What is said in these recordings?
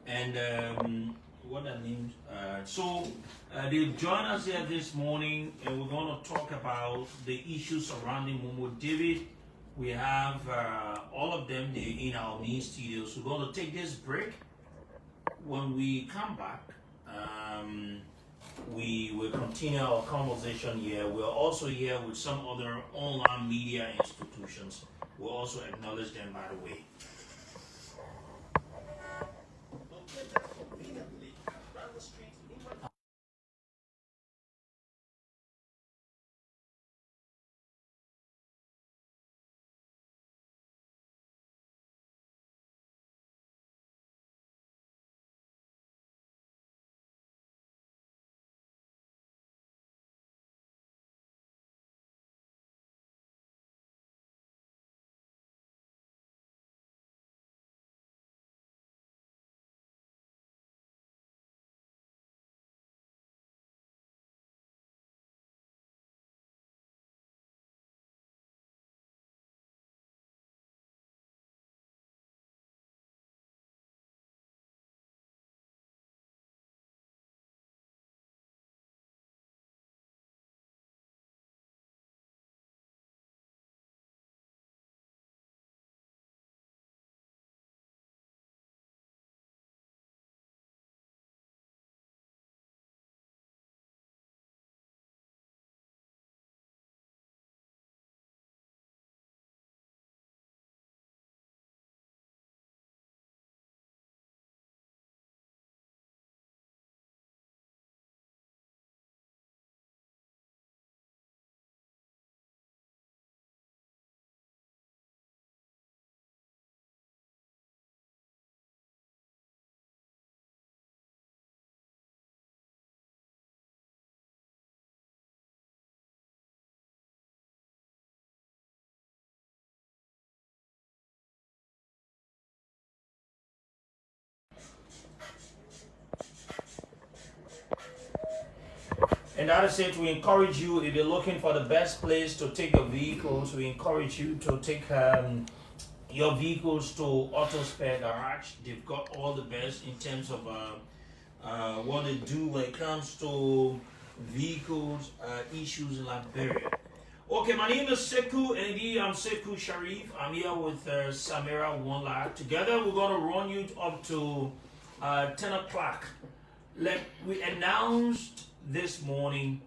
and what are names? They've joined us here this morning, and we're going to talk about the issues surrounding Momo David. We have all of them in our main studios. We're going to take this break. When we come back, we will continue our conversation here. We're also here with some other online media institutions. We'll also acknowledge them, by the way. And that is it. We encourage you, if you're looking for the best place to take your vehicles, we encourage you to take your vehicles to Auto Spare Garage. They've got all the best in terms of what they do when it comes to vehicles issues in Liberia. Okay, my name is Sekou, and indeed I'm Sekou Sharif. I'm here with Samira Wanla. Together we're going to run you up to 10 o'clock. We announced this morning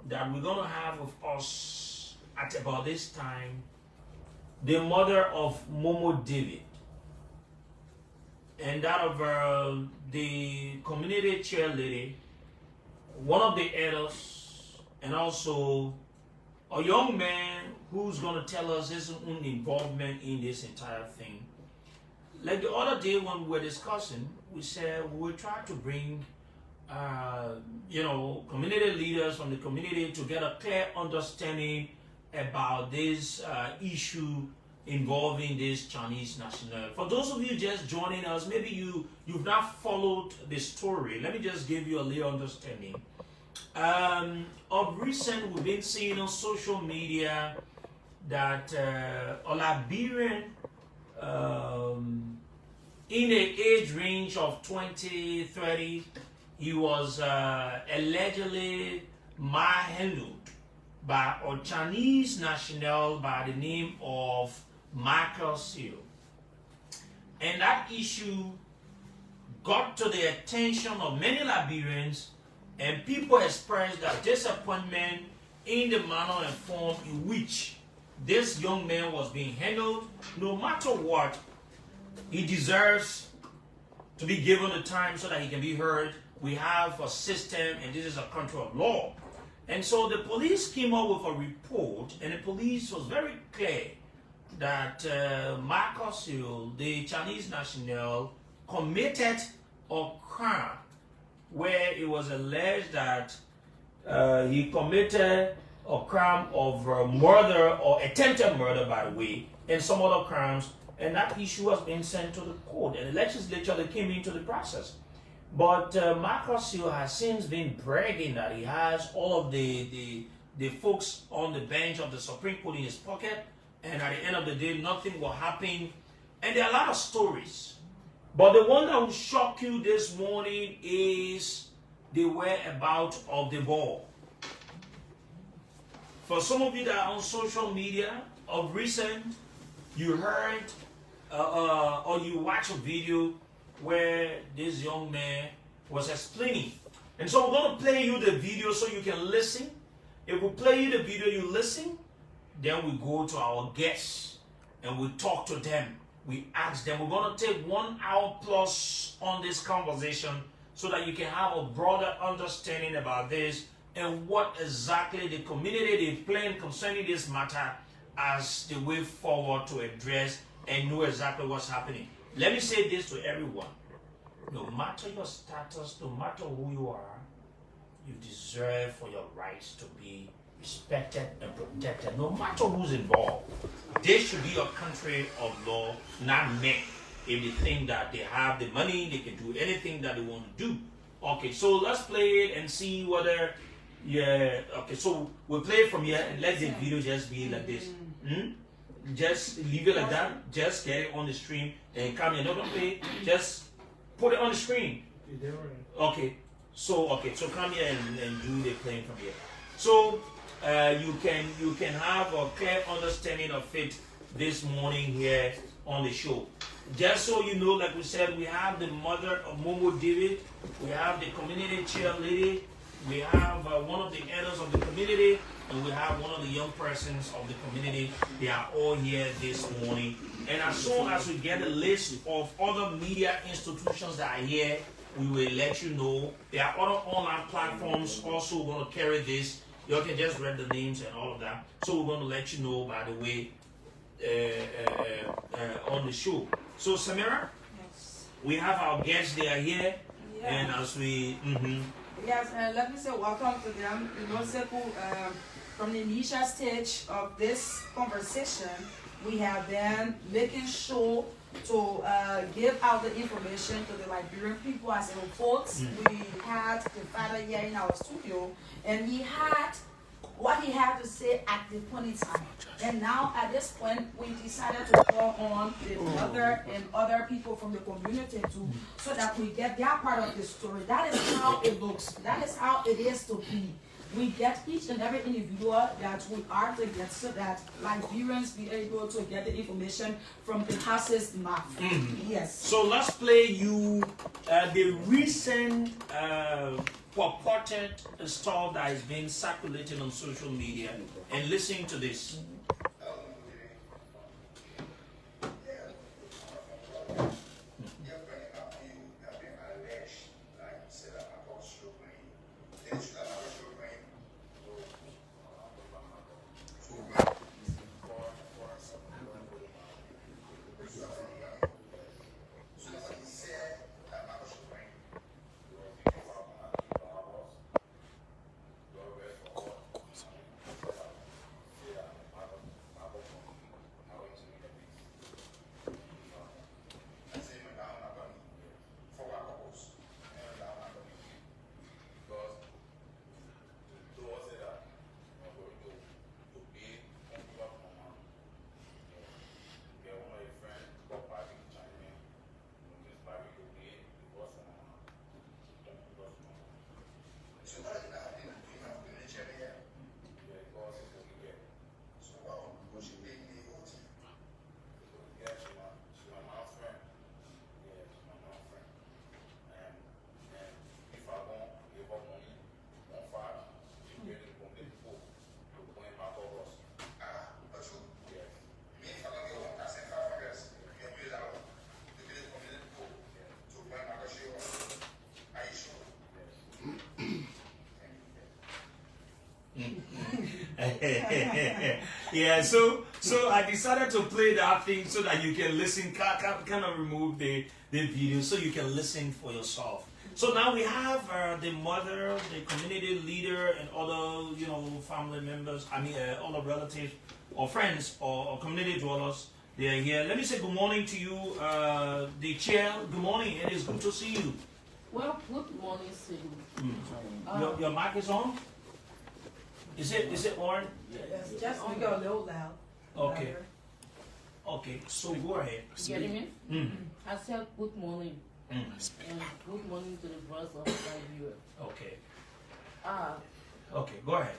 that we're going to have with us at about this time the mother of Momo David, and that of the community chair lady, one of the elders, and also a young man who's going to tell us his own involvement in this entire thing. Like the other day when we were discussing, we said we will try to bring community leaders from the community to get a clear understanding about this issue involving this Chinese national. For those of you just joining us, maybe you've not followed the story. Let me just give you a little understanding. Of recent, we've been seeing on social media that a Liberian in the age range of 20, 30, he was allegedly manhandled by a Chinese national by the name of Michael Seal. And that issue got to the attention of many Liberians, and people expressed their disappointment in the manner and form in which this young man was being handled. No matter what, he deserves to be given the time so that he can be heard. We have a system, and this is a country of law. And so the police came up with a report, and the police was very clear that Michael Seal, the Chinese national, committed a crime where it was alleged that he committed a crime of murder or attempted murder, by the way, and some other crimes, and that issue has been sent to the court, and the legislature that came into the process. But Michael Seal has since been bragging that he has all of the folks on the bench of the Supreme Court in his pocket, and at the end of the day, nothing will happen. And there are a lot of stories But the one that will shock you this morning is the whereabouts of the ball. For some of you that are on social media, of recent, you heard or you watch a video where this young man was explaining. And so we're going to play you the video so you can listen. If we play you the video, you listen, then we go to our guests and we talk to them. We ask them. We're going to take 1 hour plus on this conversation so that you can have a broader understanding about this and what exactly the community is playing concerning this matter as the way forward to address and know exactly what's happening. Let me say this to everyone. No matter your status, no matter who you are, you deserve for your rights to be respected and protected, no matter who's involved. This should be a country of law, not men. If they think that they have the money, they can do anything that they want to do. Okay, so let's play it and see whether, yeah, okay, so we'll play it from here and let the video just be like this. Just leave it like that, just get it on the stream and come here. No, don't play, just put it on the screen. Okay, so come here and do the playing from here. So you can have a clear understanding of it this morning here on the show. Just so you know, like we said, we have the mother of Momo David, we have the community cheerleader, we have one of the elders of the community, and we have one of the young persons of the community. They are all here this morning. And as soon as we get a list of other media institutions that are here, we will let you know. There are other online platforms also going to carry this. You can just read the names and all of that. So we're going to let you know, by the way, on the show. So Samira, yes, we have our guests. They are here. yeah. And as we... Yes, let me say welcome to them. You know, Sekou, from the initial stage of this conversation, we have been making sure to give out the information to the Liberian people as it unfolds. We had the father here in our studio, and he had what he had to say at the point in time. And now at this point, we decided to call on the mother and other people from the community too, so that we get their part of the story. That is how it looks. That is how it is to be. We get each and every individual that we are to get so that Liberians be able to get the information from the horse's mouth. Yes. So let's play you the recent purported stuff that is being circulated on social media and listen to this. Yeah, so I decided to play that thing so that you can listen, kind of remove the video so you can listen for yourself. So now we have the mother, the community leader, and other, family members, other relatives or friends or community dwellers. They are here. Let me say good morning to you, the chair. Good morning. It is good to see you. Well, good morning, Sue. Your mic is on? Is it on? Yes, just make it a little loud. Okay. Okay, so go ahead. You getting me? Mm. I said good morning. Mm. And good morning to the brothers of Liberia. Okay. Uh, Okay, go ahead.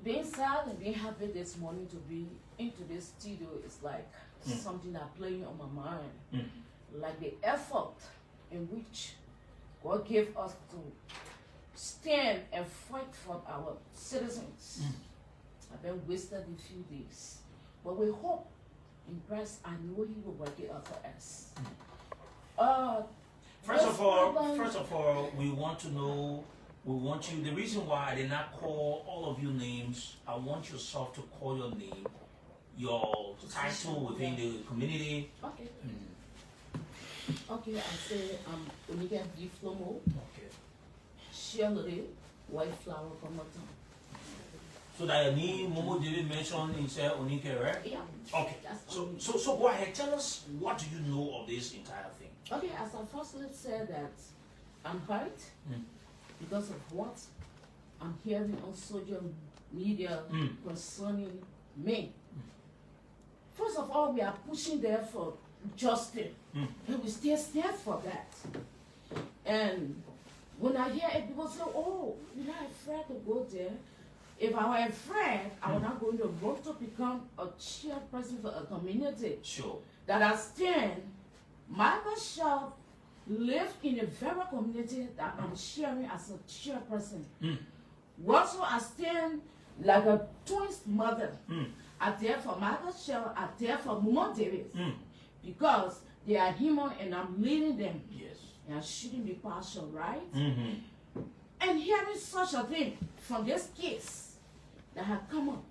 Being sad and being happy this morning to be into this studio is like something that playing on my mind. Mm. Like the effort in which God gave us to stand and fight for our citizens. I've been wasted a few days. But we hope in Christ, I know He will work it out for us. First of all, we want to know, the reason why I did not call all of your names, I want yourself to call your name, your title within the community. Okay. Okay, I say Onika B. Flomo, Okay. Shirley, White Flower from my town. So that your name, Momo David mentioned, he said Onike, right? Yeah. Okay. So go ahead, tell us, what do you know of this entire thing? Okay, as I firstly said that I'm hurt because of what I'm hearing on social media concerning me. First of all, we are pushing there for justice, and we still stand for that. And when I hear it, people say, "Oh, you're not afraid to go there." If I were afraid, I was not going to vote to become a chairperson for a community. Sure. That I stand, myself live in a very community that I'm sharing as a chairperson. Also, I stand like a twins mother. I there for myself, I there for Momo Davis. Because they are human and I'm leading them. Yes. And I shouldn't be partial, right? And hearing such a thing from this case that had come out,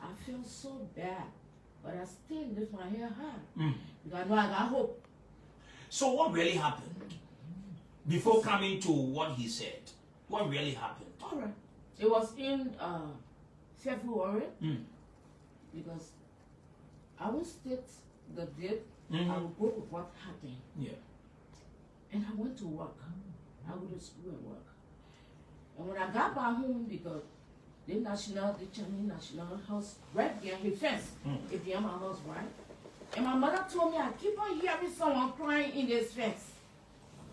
I feel so bad. But I still lift my head high. Because I know I got hope. So what really happened? Before coming to what he said, what really happened? All right. It was in February. Because I will state the date. I will go with what happened. Yeah. And I went to work. I went to school and work. And when I got back home, because the Chinese National House right behind the fence, if you my house, right? And my mother told me, I keep on hearing someone crying in this fence.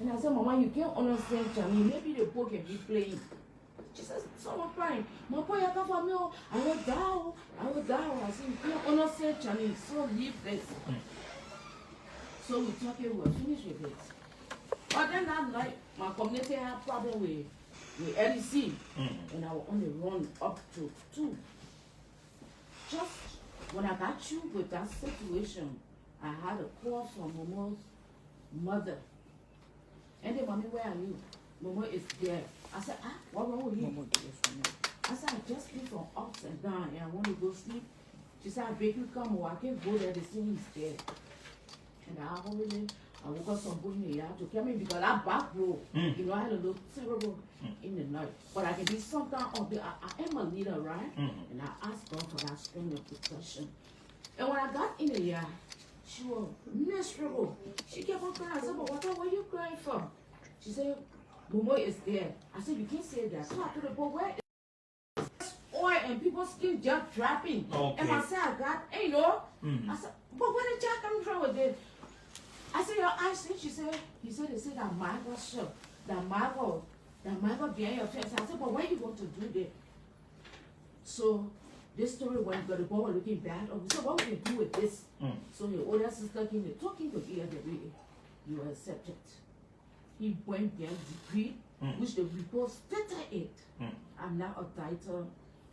And I said, Mama, you can't understand Chinese. Maybe the book can be playing. She says, someone crying. My boy, I come for me. I will die. I will die. I said, you can't understand Chinese. So leave this. So we talked, we were finished with it. But then that night, my community had problem with LEC, and I was on the run up to 2. Just when I got you with that situation, I had a call from Momo's mother. And then, Mommy, where are you? Momo is there. I said, what wrong with you? I said, I just came from ups and down, and I want to go sleep. She said, I beg you come, or I can't go there, the thing is there. And I woke up some point in the yard to come in because that back row, you know, I had a little terrible in the night. But I can be sometime on the, I am a leader, right? And I asked God for that strength of protection. And when I got in the yard, she was miserable. She kept on crying. I said, but what were you crying for? She said, Momo is there. I said, you can't say that. So I told her, but where is oil and people's skin just dropping? Okay. And I said, I got, you know? I said, but where did y'all come from with it? I said, your eyes, she said, they said that Michael show, that Michael behind your fence. I said, but what are you going to do there? So this story went, but the boy was looking bad. Oh, we said, what we can do with this? So the older sister came to talking to the you were accepted. He went behind the degree, which the report stated it. I'm now a title,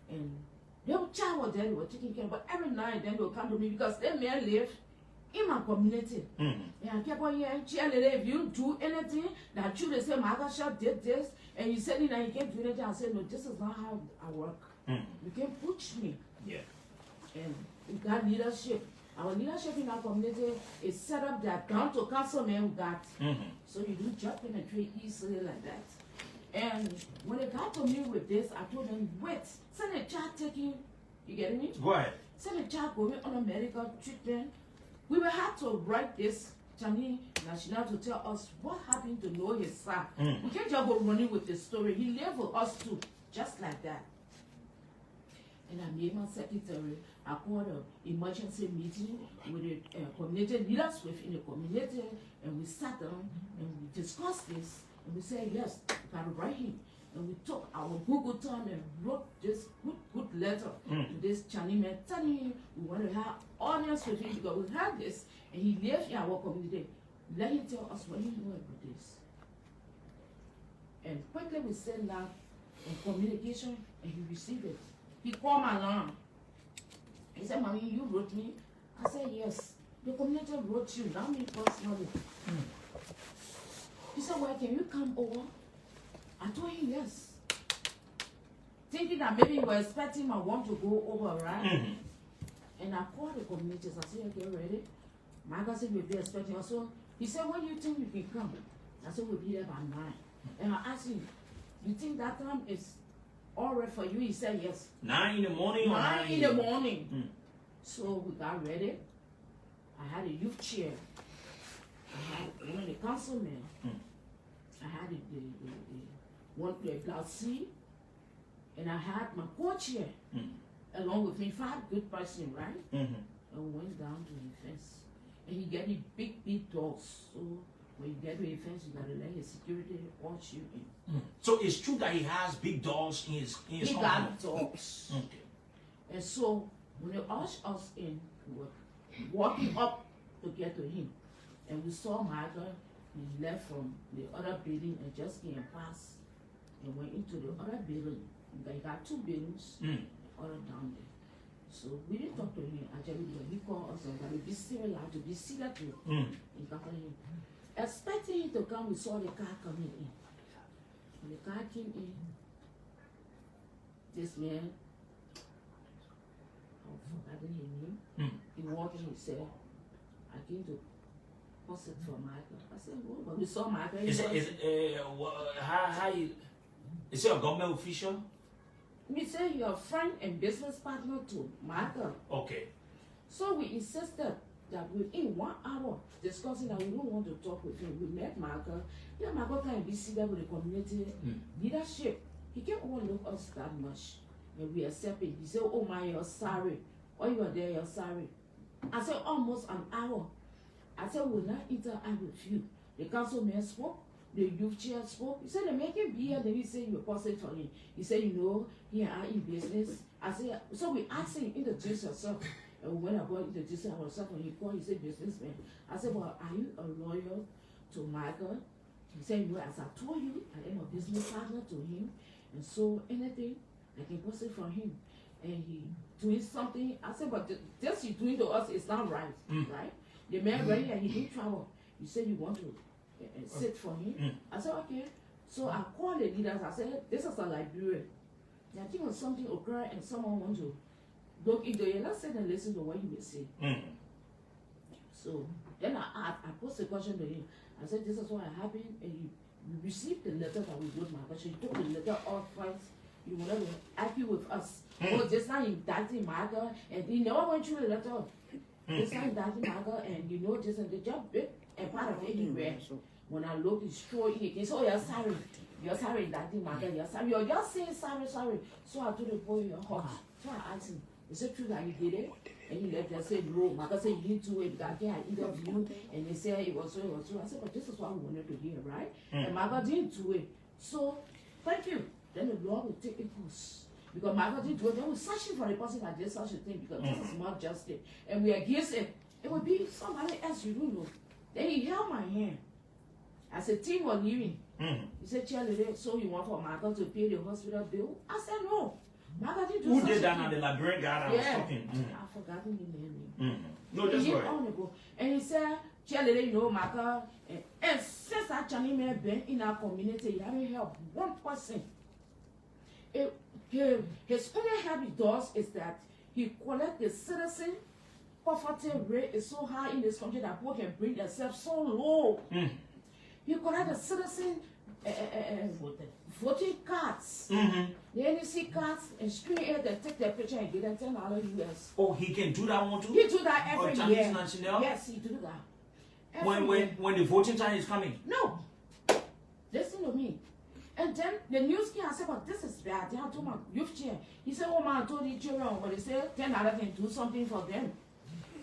and their child was there, they were taking care of, but every night then they would come to me because they may live in my community. And I kept on hearing, if you do anything, that you they say, Magasha did this, and you said, you can't do anything. I said, no, this is not how I work. You can't push me. Yeah. And we got leadership. Our leadership in our community is set up that down to councilmen we got. So you do job penetrate easily like that. And when they got to me with this, I told them, wait, send a child taking, you getting me? Go ahead. Send a child going on a medical treatment. We will have to write this Chinese National to tell us what happened to know his son. We can't just go running with the story. He lived with us too, just like that. And I made my secretary. I called an emergency meeting with the community leaders within the community, and we sat down and we discussed this. And we said, yes, we gotta write him. And we took our Google time and wrote this good letter to this Chinese man, telling him we want to have audience with him because we had this, and he lives in our community. Let him tell us what he knows about this. And quickly we sent out a communication, and he received it. He called my line. He said, Mommy, you wrote me? I said, yes. The community wrote you, not me personally. He said, well, can you come over? I told him yes. Thinking that maybe you were expecting my want to go over, right? And I called the communities. I said, get ready. My guy said, we'll be expecting us. So he said, when do you think we can come? I said, we'll be there by 9. And I asked him, you think that time is all right for you? He said, yes. 9 in the morning? 9 in the morning. So we got ready. I had a youth chair. I had one of the councilmen. I had the Blouse C. And I had my co-chair. Along with me, 5 good person, right? And we went down to the fence. And he got the big doors. So when you get to the fence, you gotta let his security watch you in. So it's true that he has big dogs in his He got dogs. Okay. And so when they ushered us in, we were walking up to get to him. And we saw Michael. He left from the other building and just came past and went into the other building. They got 2 buildings, other down there. So we didn't talk to him. Actually, when he called us and we be serious, I had to be serious too. We got to him. Expecting him to come, we saw the car coming in. When the car came in, this man, I've forgotten his name, he walked in, he said, I came to post it for Michael. I said, well, but we saw Michael. Is it a government official? We say you're a friend and business partner to Michael. Okay. So we insisted that within 1 hour discussing that we don't want to talk with him. We met Michael. Yeah, Michael can be seated with the community leadership. He can't overlook us that much. And we accepted. He said, oh my, you're sorry. While you are there, you're sorry. I said, almost an hour. I said, we'll not interact with you. The councilman spoke. The youth chair spoke. He said, they make him be here. Then he said, you're positive for him. He said, you know, he and I in business. I said, so we asked him, introduce yourself. And when I got introduced ourselves, when he called, he said, businessman. I said, well, are you a loyal to Michael? He said, you know, as I told you, I am a business partner to him. And so anything I can post for him. And he doing something. I said, but this he's doing to us is not right, right? The man ready and he didn't travel. You said you want to sit for him. I said, okay. So I called the leaders. I said, this is a Liberia. I think when something occurred and someone wants to look into it, let's sit and listen to what he will say. So then I posed a question to him. I said, this is what happened. And he received the letter that we wrote, but she took the letter off first. You wanted to argue with us. Oh, just now indicting Michael, and he never went through the letter. Just now indicting Michael, and you know, just the job bit and part of it he read. When I looked, it's true again. So you're sorry. You're sorry indicting Michael. You're sorry. You're just saying sorry. So I told the boy, you're hot. So I asked him, is it true that you did it? And he left and said, no. Michael said, you didn't do it because I interviewed. And they said it was so, it was so. I said, but this is what we wanted to hear, right? And Michael didn't do it. So, thank you. Then the Lord will take a course. Because Michael didn't do it. Then we're searching for the person that did such a thing because this is not justice. And we are against it. It would be somebody else you don't know. Then he held my hand. As a team was leaving. He said, Charlie, so you want for Michael to pay the hospital bill? I said, no. Michael didn't do Who such did a that thing. now? The Liberian guy that was talking. I've forgotten his name. No, that's right. And he said, Charlie, you know, Michael, and since that Chinese man been in our community, he haven't helped one person. His only help he does is that he collects the citizen poverty rate is so high in this country that people can bring themselves so low. He collect the citizen voting cards, the NEC cards, and screen it and take their picture and give them $10 US. Oh, he can do that one too? He do that every year. National? Yes, he do that. When the voting time is coming? No. Listen to me. And then the news came, I said, but this is bad. They have told my youth chair. He said, oh man, I told the children, but they said 10 out of 10 do something for them.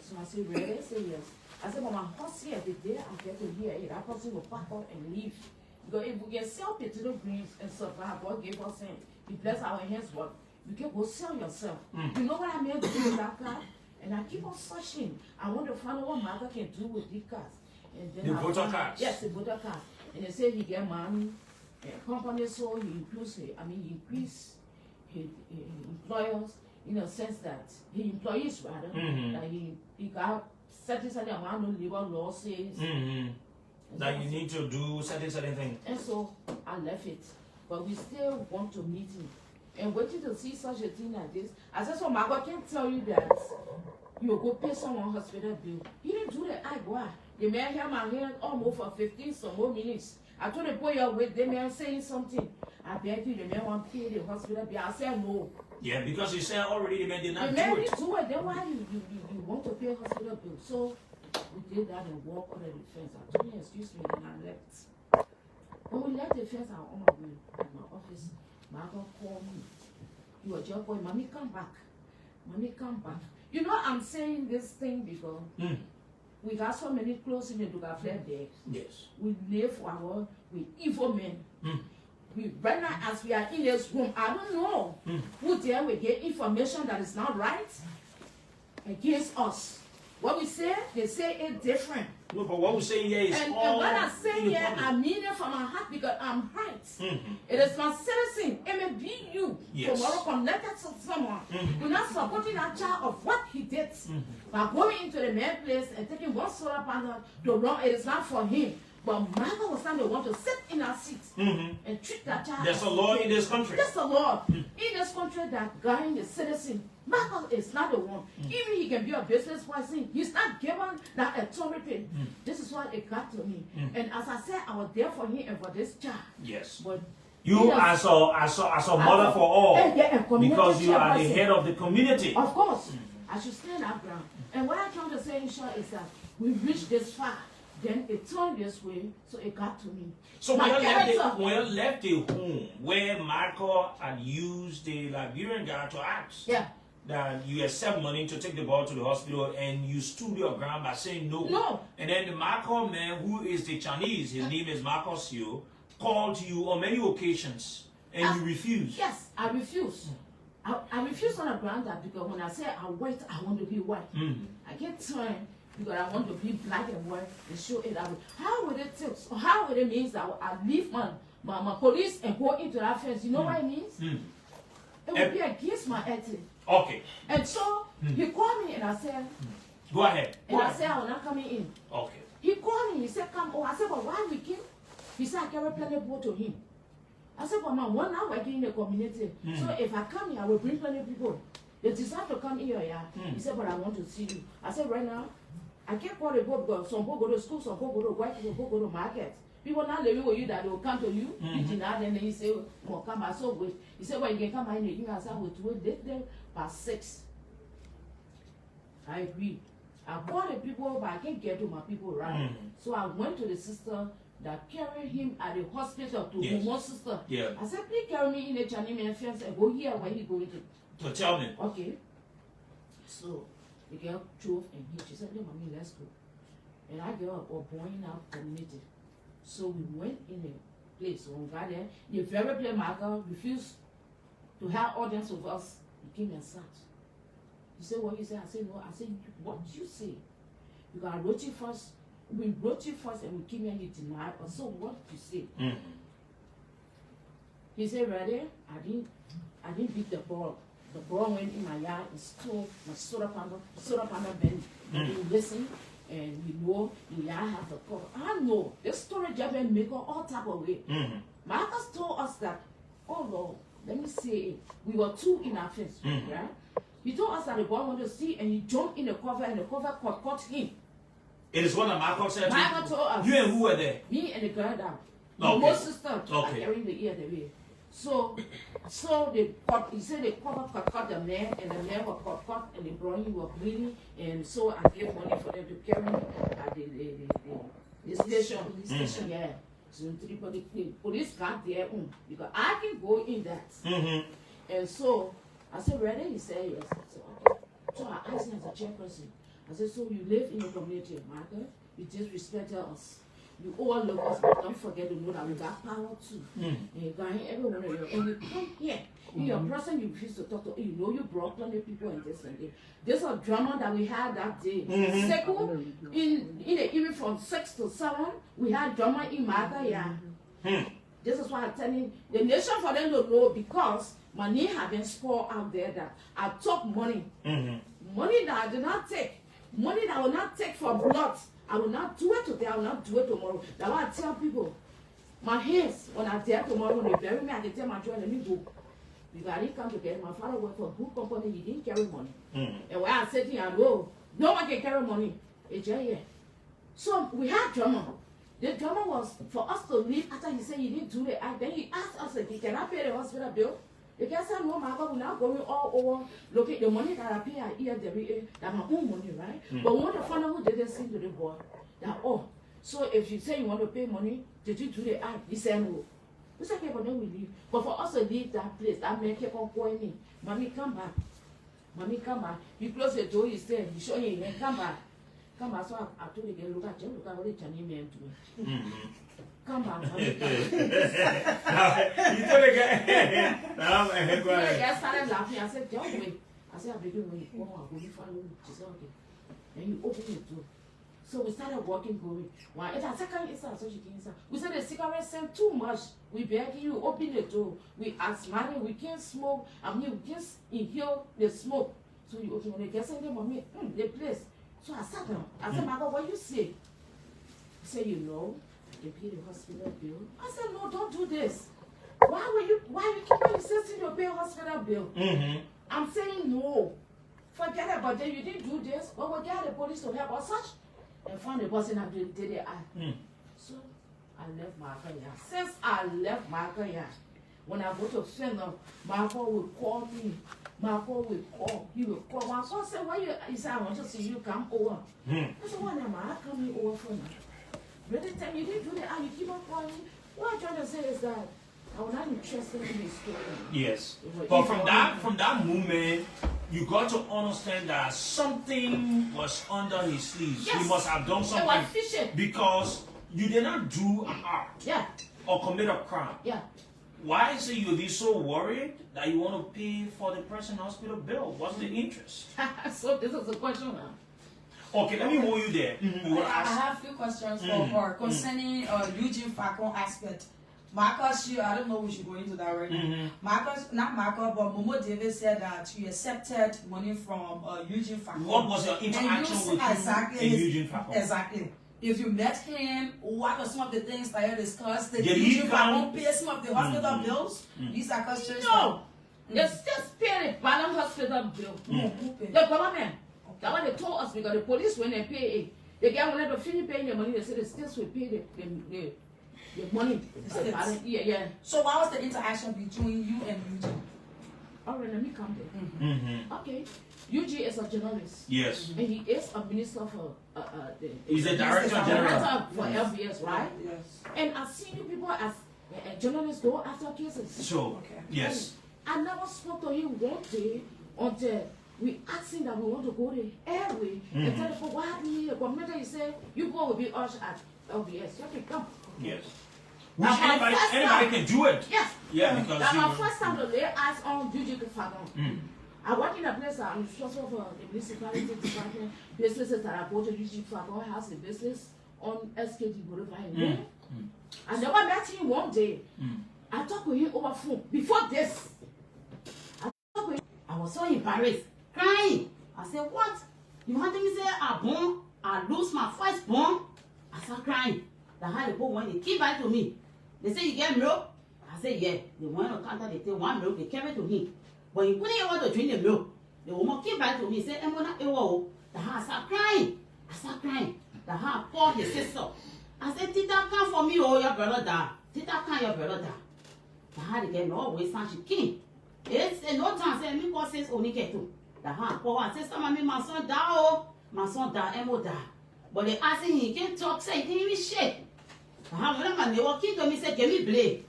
So I said, really? They said yes. I said, but my horse here, the day I get to hear it, that person will pack up and leave. Because if we can sell potato greens and survive, God gave us in. He bless our hands work. You can go sell yourself. You know what I meant to do with that car? And I keep on searching. I want to find out what Martha can do with these cars. And then The voter cards? Yes, the voter card. And they said he get money. Company, so he increased his employers in a sense that his employees rather that he got certain amount of labor law says that you need to do certain things. and so I left it, but we still want to meet him and waiting to see such a thing like this. I said, so Margot can't tell you that you go pay someone hospital bill. He didn't do that. I go. The man had my hand almost for 15 some more minutes. I told the boy with the man saying something. I beg you, the man want to pay the hospital bill. I said no. Yeah, because you said already the man did not The man do it. didn't do it. Then why you want to pay hospital bill? So we did that and walked under the fence. I told him, excuse me, and I left. When we left the fence, I was on my way at my office. Margot called me. He was just going, Mommy, come back. Mommy, come back. You know, I'm saying this thing because we got so many clothes in the Duga Flat there. Yes. We live with evil men. We right now, as we are in this room, I don't know who there will get information that is not right against us. What we say, they say it different. No, but what we're saying here is And all what I say in the here, public. I mean it from my heart because I'm right. It is my citizen. It may be you Yes. tomorrow connected to someone. We're not supporting that child of what he did. By going into the man's place and taking one solar panel to run, it is not for him. But Michael was not the one to sit in our seat and treat that child. There's a law in this country. There's a law in this country that guiding the citizen. Michael is not the one. Even he can be a business person, he's not given that authority. This is what it got to me. And as I said, I was there for him and for this child. Yes. But You yes, as a mother for all, and community because you are the chairperson. head of the community. Of course, I should stand our ground. And what I'm trying to say in short is that we reached this far. Then it turned this way, so it got to me. So My when character- you left the home where Michael had used the Liberian guy to ask Yeah. that you accept money to take the boy to the hospital, and you stood your ground by saying no. No. And then the Michael man, who is the Chinese, his name is Michael Seo, called you on many occasions, and you refused. Yes, I refuse. I refuse on the ground that because when I say I white, I want to be white. I can't turn because I want to be black and white and show it out. How would it take? So how would it mean that I leave my police and go into that fence? You know what it means? It would be against my ethic. Okay, And so he called me and I said, go ahead. and I said I was not coming in. Okay. He called me, he said, come. Oh, I said, but why we came? He said, I carry plenty of to him. I said, but man, one now working in the community. So if I come here, I will bring plenty of people. They decide to come here, yeah. He said, but I want to see you. I said, right now, I can't call the boat because some people go to school, some people go to work, some people go to market. People not living with you that they will come to you, you deny them, and he say, well, come back. So wait. He said, well, you can come by in the evening. I said, I will do it there by 6. I agree. I called the people, but I can't get to my people right. So I went to the sister that carried him at the hospital to Yes. one sister. Yeah. I said, please carry me in the Chinese fence and go here where he going to. So tell me. Okay. So the girl drove and she said, no, mommy, let's go. And I girl was born in our community. So we went in a place. When we got there, the very plain Michael refused to have audience with us. He came and sat. He said, what you say? I said, no. I said, what you say? Because I wrote you first. We wrote you first and we came here and you denied us. So what you say? He said, ready? I didn't beat the ball. The ball went in my yard and stole my soda panel bend. You listen and we know the yard has a cover. I know this story just been make all type of way. Marcus told us that, oh Lord, let me say it. We were 2 in our fence, right? He told us that the boy wanted to see and he jumped in the cover and the cover caught him. It is what the Michael said to Michael you. told us. You and who were there? Me and the girl down. Okay. My sister Okay. carrying the ear the way. So they cut, he said they cut the man and the man was cut and they brought him was bleeding and so I gave money for them to carry him at the station. Yeah. So the police got their own because I can go in that. Mm-hmm. And so I said, ready? He said yes. I said, okay. So I asked him as a chairperson. I said, so you live in the community of Margaret, you disrespected us. You all love us, but don't forget to know that we got power too. And you got everyone of you. And you come here. In your person you refuse to talk to, you know you brought plenty of people and this and that. This was drama that we had that day. Second, in the evening from 6 to 7, we had drama in Margaret. This is why I'm telling you, the nation for them to know because money had been spoiled out there that I took money. Money that I did not take. Money that I will not take for blood. I will not do it today, I will not do it tomorrow. That's why I tell people, my hands, when I die tomorrow, when they bury me, I can tell my children, let me go. Because I didn't come together. My father worked for a good company, he didn't carry money. And when I said to him, I know, no one can carry money. It's just here. So we had drama. The drama was for us to leave after he said he didn't do the act. Then he asked us again, can I pay the hospital bill? The guy said, no, my God, we're not going all over. Look at the money that I pay at EFWA, that's my own money, right? But we want to find out who did this thing to the boy. That, oh, so if you say you want to pay money, did you do the act? He said, no. We said, okay, but then we leave. But for us to leave that place, that man kept on calling me. Mommy, come back. Mommy, come back. You close the door, he said, you show him, come back. Come back. So I told the girl, look at what the Chinese man to me. Come back, mommy, come back. You told the guy. The guy started laughing. I said, don't wait. I said, I beg you, when you come, I'll go you follow me. She said, okay. Then you open the door. So we started walking, going. Why? It's a second inside, so she came inside. We said the cigarette scent too much. We beg you, open the door. We asthmatic, we can't smoke. I mean, we can't inhale the smoke. So you open the guest and mommy, the place. So I sat down. I said, my God, what you say? He said, you know, they pay the hospital bill. I said, no, don't do this. Why you keep insisting you pay hospital bill? I'm saying no. Forget about it. You didn't do this. But we'll get the police to help us such. And found the person that did the act. So I left Margaret. Since I left Margaret, when I go to Finland, Margaret will call me. Margaret will call. He will call. Margaret said, why you? He said, I want to see you come over. I said, what am I coming over for now? Really time you didn't do the act, you keep on calling me. What I'm trying to say is that I was not interested in his story. Yes. But from that moment, you got to understand that something was under his sleeves. Yes. He must have done something. It was fishing. Because you did not do an act. Yeah. Or commit a crime. Yeah. Why is it you'll be so worried that you want to pay for the person's hospital bill? What's the interest? So this is a question now. Okay, let me hold you there. You will I ask. have a few questions for her concerning Eugene Facon aspect. Marcus, I don't know we should go into that right now. Marcus, not Marcus, but Momo David said that you accepted money from Eugene Facon. What was your interaction with him and Eugene Facon? Exactly. If you met him, what are some of the things that you discussed? Did Did he Eugene come- Facon pay some of the hospital bills? These are questions. No. They still pay the balance hospital bill. Who paid? The government. That's what they told us because the police when they pay it, they get when they finish paying the money, they say the states will pay the money. States. Yeah. So what was the interaction between you and Eugene? All right, let me come there. Okay. Eugene is a journalist. Yes. And he is a minister for He's the director general. director for LBS, right? Yes. And I've seen you people as journalists go after cases. So, Okay. yes. I never spoke to him one day until we asked him that we want to go the airway and tell him, what happened here? The commander, he said, you go with us at LBS. You can come. Yes. Now, Which my first anybody time- can do it. Yes. Yeah, because That's you my were- first time to lay eyes on Eugene Facon. I work in a place that I'm responsible for the municipality department, businesses that I go to Eugene Facon has a business on SKD Boulevard. I never met him one day. I talked with him over phone. Before this, I was so embarrassed, crying. I said, what? You want me to say I lose my firstborn? I started crying. The how the boy when they came back to me. They say, you get milk? I said, yeah. They went on counter, they take one milk, they came it to me. But he wouldn't want to drink the milk. The woman came back to me and said, Emona, the how I started crying. I started crying. The how I called the sister. I said, Tita, come for me, oh, your brother die. Tita, come, your brother die. The how they get no way, son, she came. It's no time, say, me boss says, only get to. The how I called her, I said, my son die, oh. My son die, Emo die. But they asked him, he can't talk, say, he can't even shake. When my neighbor came to me, said, give me blade.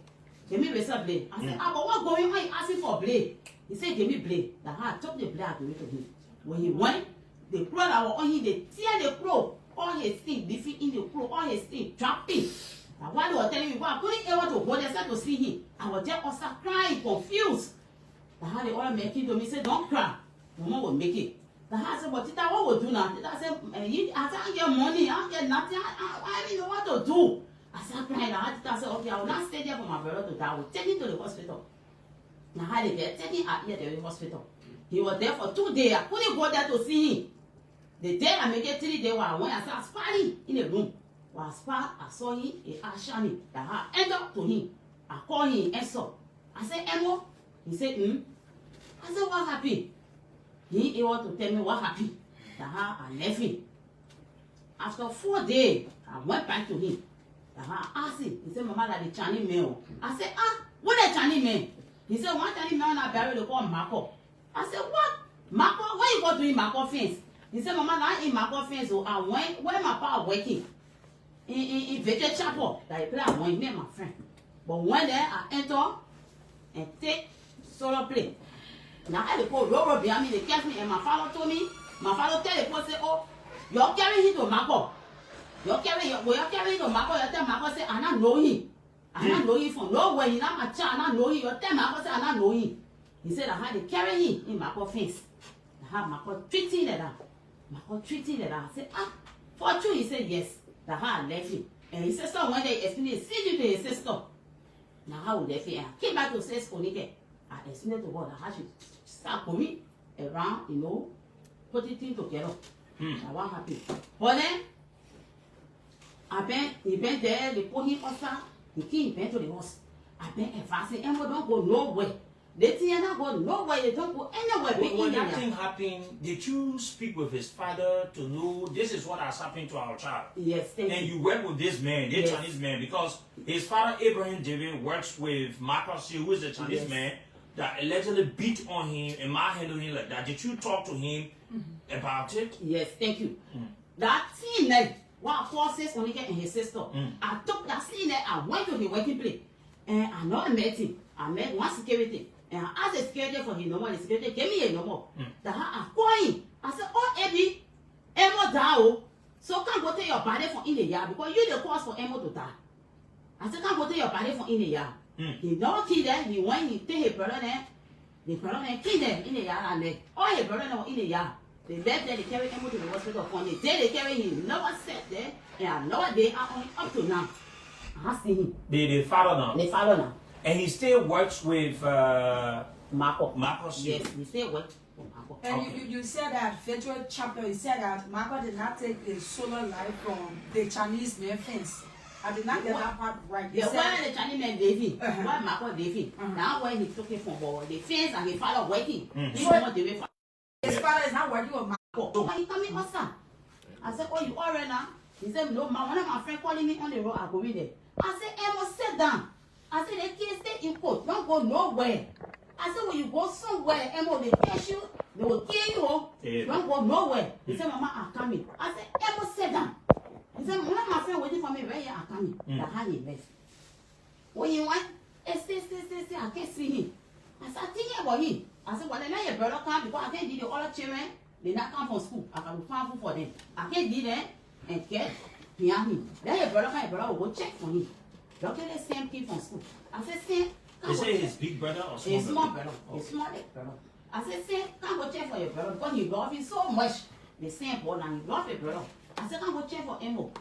Give me razor blade. I said, but what going on? You asking for blade? He said, give me blade. I took the blade out to him. When he went, the crow that was on him, they tear the crow. All his things, the feet in the crow, all his things, trapping. Now, while they were telling me, well, I couldn't able to go there to see him. I was just also crying, confused. How the other man came to me, said, don't cry. Mama will make it. I said, but Tita, what will do now? I said, I can't get money, I get nothing. I don't know what to do. I said, crying. I said, okay, I will not stay there for my brother to die. I will take him to the hospital. Now, how they get taking out here to the hospital. He was there for 2 days. I couldn't go there to see him. The day I make it 3 days, when I went, I started sparring in the room. While I sparred, I saw him, he asked me that I entered to him. I called him, answer. I said, Emo? He said, I said, what happened? He able to tell me what happened. That I left him. After 4 days, I went back to him. That I asked him. He said, Mama, that the Chinese man. I said, what the Chinese man? He said, one Chinese man I buried, they call Marco. I said, what? Marco? Where you go to in Marco fence? He said, Mama, now in Marco fence, so I went, where my pa working? In Veggie Chapel. That I play, I went, me and my friend. But when there, I enter and take solo play. Now I had to go roll behind me, they catch me, and my father told me, my father tell the person, oh, you're carrying him to Marco. You're carrying him to Marco, you tell Marco, say, I don't know him. I don't know him from nowhere, he's not my child, I don't know him. You tell Marco, say, I don't know him. He said, I had to carry him in Marco face. I had Marco treating that. Marco treating that. I said, for true, he said, yes. That I left him. And his sister, when they explained, see you to his sister. Now I left him. I came back to say, Sponike. I explained to God, I had to start coming around, you know, put it together. Now what happened? But then, he went there, they put him outside, he came back to the house. I been advancing, and we don't go nowhere. They think not go nowhere, they don't go anywhere. When that thing happened, did you speak with his father to know this is what has happened to our child? Yes, and you work with this man, this Chinese man, because his father Abraham David works with Marcus, who is a Chinese man that allegedly beat on him and manhandled him like that. Did you talk to him about it? Yes, thank you. That scene there, what Paul says when he get and his sister, I took that scene there, I went to the working place, and I know I met him. I met one security. And I asked the security for his number, the security gave me a number. That I called him. I said, oh, Eddie, Emo died. So can't go take your body from in the yard because you the cause for Emo to die. I said, can't go take your body from in the yard. He don't kill there. He went, he take his brother there. The brother there killed them in the yard and then all his brother were in the yard. They left there, they carried Emo to the hospital. On the day they carried him, never sat there. And another day, up to now. I have seen him. The father now? The father now. And he still works with Marco. Yes, he still works with Marco. And you said that Federal Chapter, you said that Marco did not take a solo life from the Chinese man fence. I did not get that part right. Yeah, where the Chinese man David, where Marco David. Now where he took it from the fence and his father working. His father is not working with Marco. So when he coming outside, I said, oh, you already now? He said, no, one of my friends calling me on the road, I go with them. I said, Emma, sit down. I said, they can't stay in court. Don't go nowhere. I said, when you go somewhere, Emma, they catch you, they will kill you. Don't go nowhere. He said, Mama, I'm coming. I said, Emma, sit down. He said, one of my friends waiting for me, where you are coming? That's how he left. When he went, stay, I can't see him. I said, I think about him. I said, well, then your brother come because I can't do the other children. They not come from school. I can find food for them. I can't do that and get behind him. Then your brother will go check for him. Doctor, the same kid from school. I said, Sam, you say his big brother or small his small brother? His small brother. I said, Sam, come go check for your brother because he love him so much. The same boy and he love your brother. I said, come go check for Emo.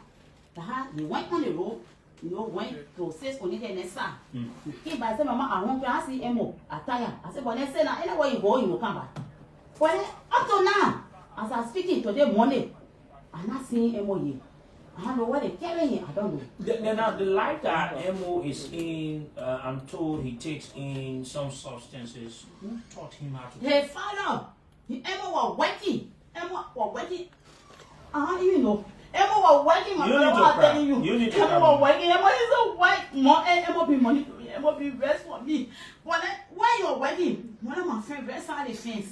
He went on the road, went to 6 on the next side. He came by and said, Mama, I want to see Emo. I tired. I said, but they said, now, anywhere you go, you will come back. Well, up to now, as I'm speaking today morning, I'm not seeing Emo here. I don't know what they carry him. I don't know. Now, the life that Emo is in, I'm told he takes in some substances. Who taught him how to? His father. Emo was working. Emo was working. I don't even know. Emo was working. My brother was telling you. Emo was working. Emo is a white. Emo be money to me. Emo be rest for me. But when you're working, one of my friends rest on the fence.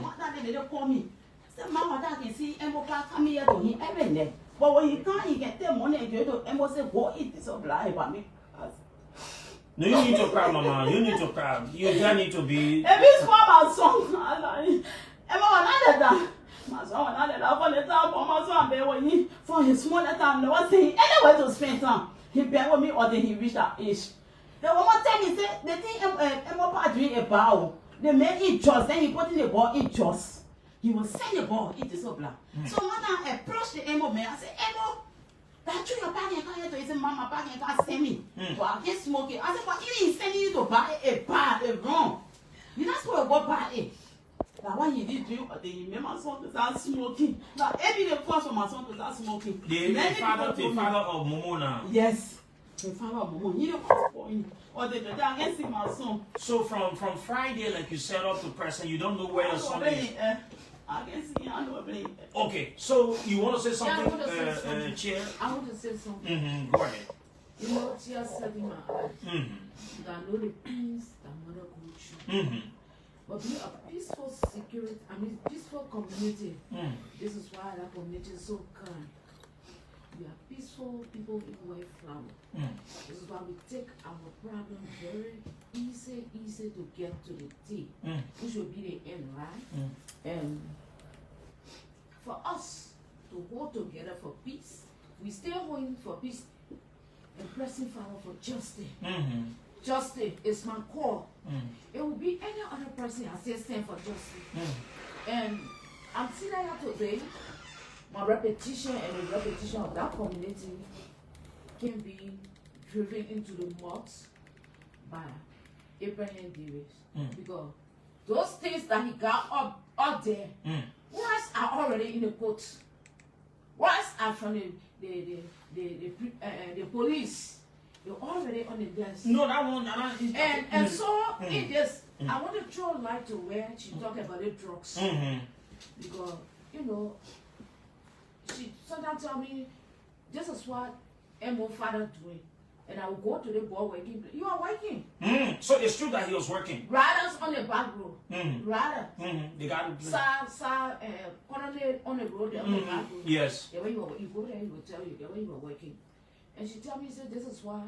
One day they don't call me. I said, Mama, I can see Emo come here to him every day. But when he can't, he can take money and go to Emo say, go eat this. blind about me. No, you need to cry, Mama. You need to cry. You just need to be. If it's for my son, my son, for the time for my son, for his smaller time, no one saying anywhere to spend time. He bear with me or then he reached that age. The one more time he said, the thing Emma doing a bow. The man eat just, then he put in the ball, eat just. He will send the ball, it is so black. So when I approached the Emma man, I said, Emma, that you are back and come here to his mama back and can't send me. But I get smoking. I said, but he ain't sending you to buy a bar, a wrong. You're not supposed to go buy it. Now what he did do, they made my son to start smoking. Now every day comes for my son to start smoking. The father of Momo now. Yes. The father of Momo. He don't want to him. Or they can't see my son. So from Friday, like you said up to present, you don't know where your son is. I can see, I know it. Okay, so you want to say something, I want to say something. Chair? I want to say something. Mm-hmm. Go ahead. You know, tears said in my eyes. Mm-hmm. That I know the peace that mother go through. Mm-hmm. But be a peaceful security, peaceful community. This is why that community is so kind. We are peaceful people in white flower. This is why we take our problem very easy to get to the T, which will be the end, right? And for us to hold together for peace, we stay holding for peace and pressing forward for justice. Justice is my core. It will be any other person I say stand for justice. And I'm sitting here today, my repetition and the repetition of that community can be driven into the mouth by Abraham Davis. Because those things that he got up there, words are already in the court. Words are from the police. They're already on the desk. No, that one. And so in this, I want to throw light to where she talked about the drugs. Because, you know, she sometimes tell me, this is what Mo father doing. And I will go to the boy working. You are working. So it's true that he was working. Riders on the back road. Riders. They got on the road, on the back road. Yes. The way you go there, he will tell you the way you are working. And she tell me, he said, this is why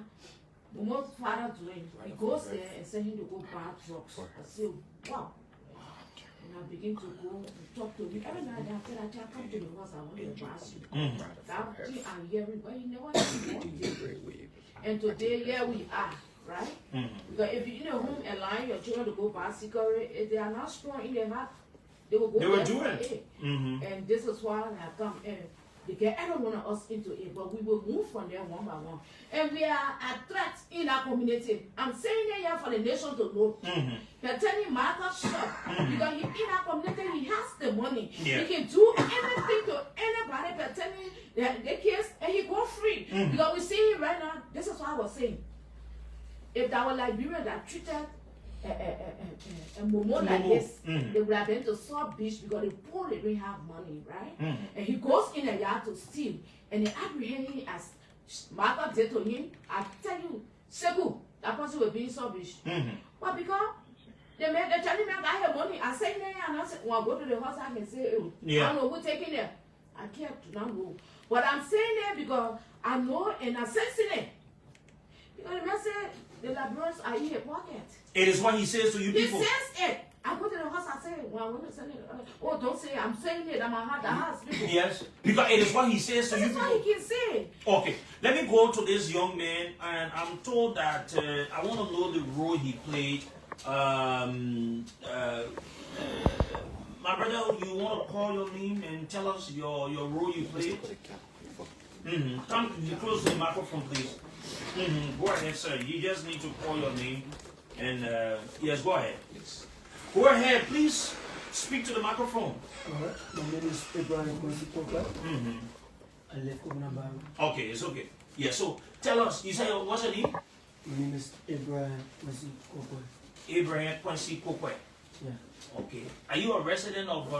Momo's father doing. He goes there and send him to go buy drugs. I say, wow. And I begin to go and talk to him. Every night I said, I can't come to the house, I want to ask you. That thing I'm hearing, but he never did. And today, here we are, right? Because if you're in a home allowing your children to go buy cigarettes, if they are not strong in their heart, they will go. They will do it. And this is why I come and they get every one of us into it, but we will move from there one by one. And we are a threat in our community. I'm saying it here for the nation to know. Pertaining Martha's shop, because in our community, he has the money. He can do anything to anybody pertaining the case, and he go free. Because we see it right now. This is what I was saying. If that was Liberia that treated a Momo like this, they would have been to South Beach because the poor they don't have money, right? And he goes in the yard to steal, and they apprehend him as Martha did to him. I tell you, Segu, that person will be in South Beach. But because the Chinese man got her money, I say there and I said, well, go to the house, I can say, oh, I don't know who's taking there. I can't not know. But I'm saying that because I know and I'm sensing it. Because the man said the Liberians are in your pocket. It is what he says to you people. He says it. I go to the house, I say, well, I want to send it. Oh, don't say it. I'm saying it. I'm at the house. People. Yes, because it is what he says to you people. That's what he can say. Okay, let me go to this young man, and I'm told that I want to know the role he played. My brother, you want to call your name and tell us your role you played? Come close to the microphone, please. Go ahead, sir. You just need to call your name. And yes, go ahead. Go ahead, please speak to the microphone. Alright, my name is Abraham Kwesi. I live in Nabaru. Okay, it's okay. Yeah, so tell us, you say, what's your name? My name is Abraham Kwesi. Abraham Kwesi Kokwe. Yeah. Okay. Are you a resident of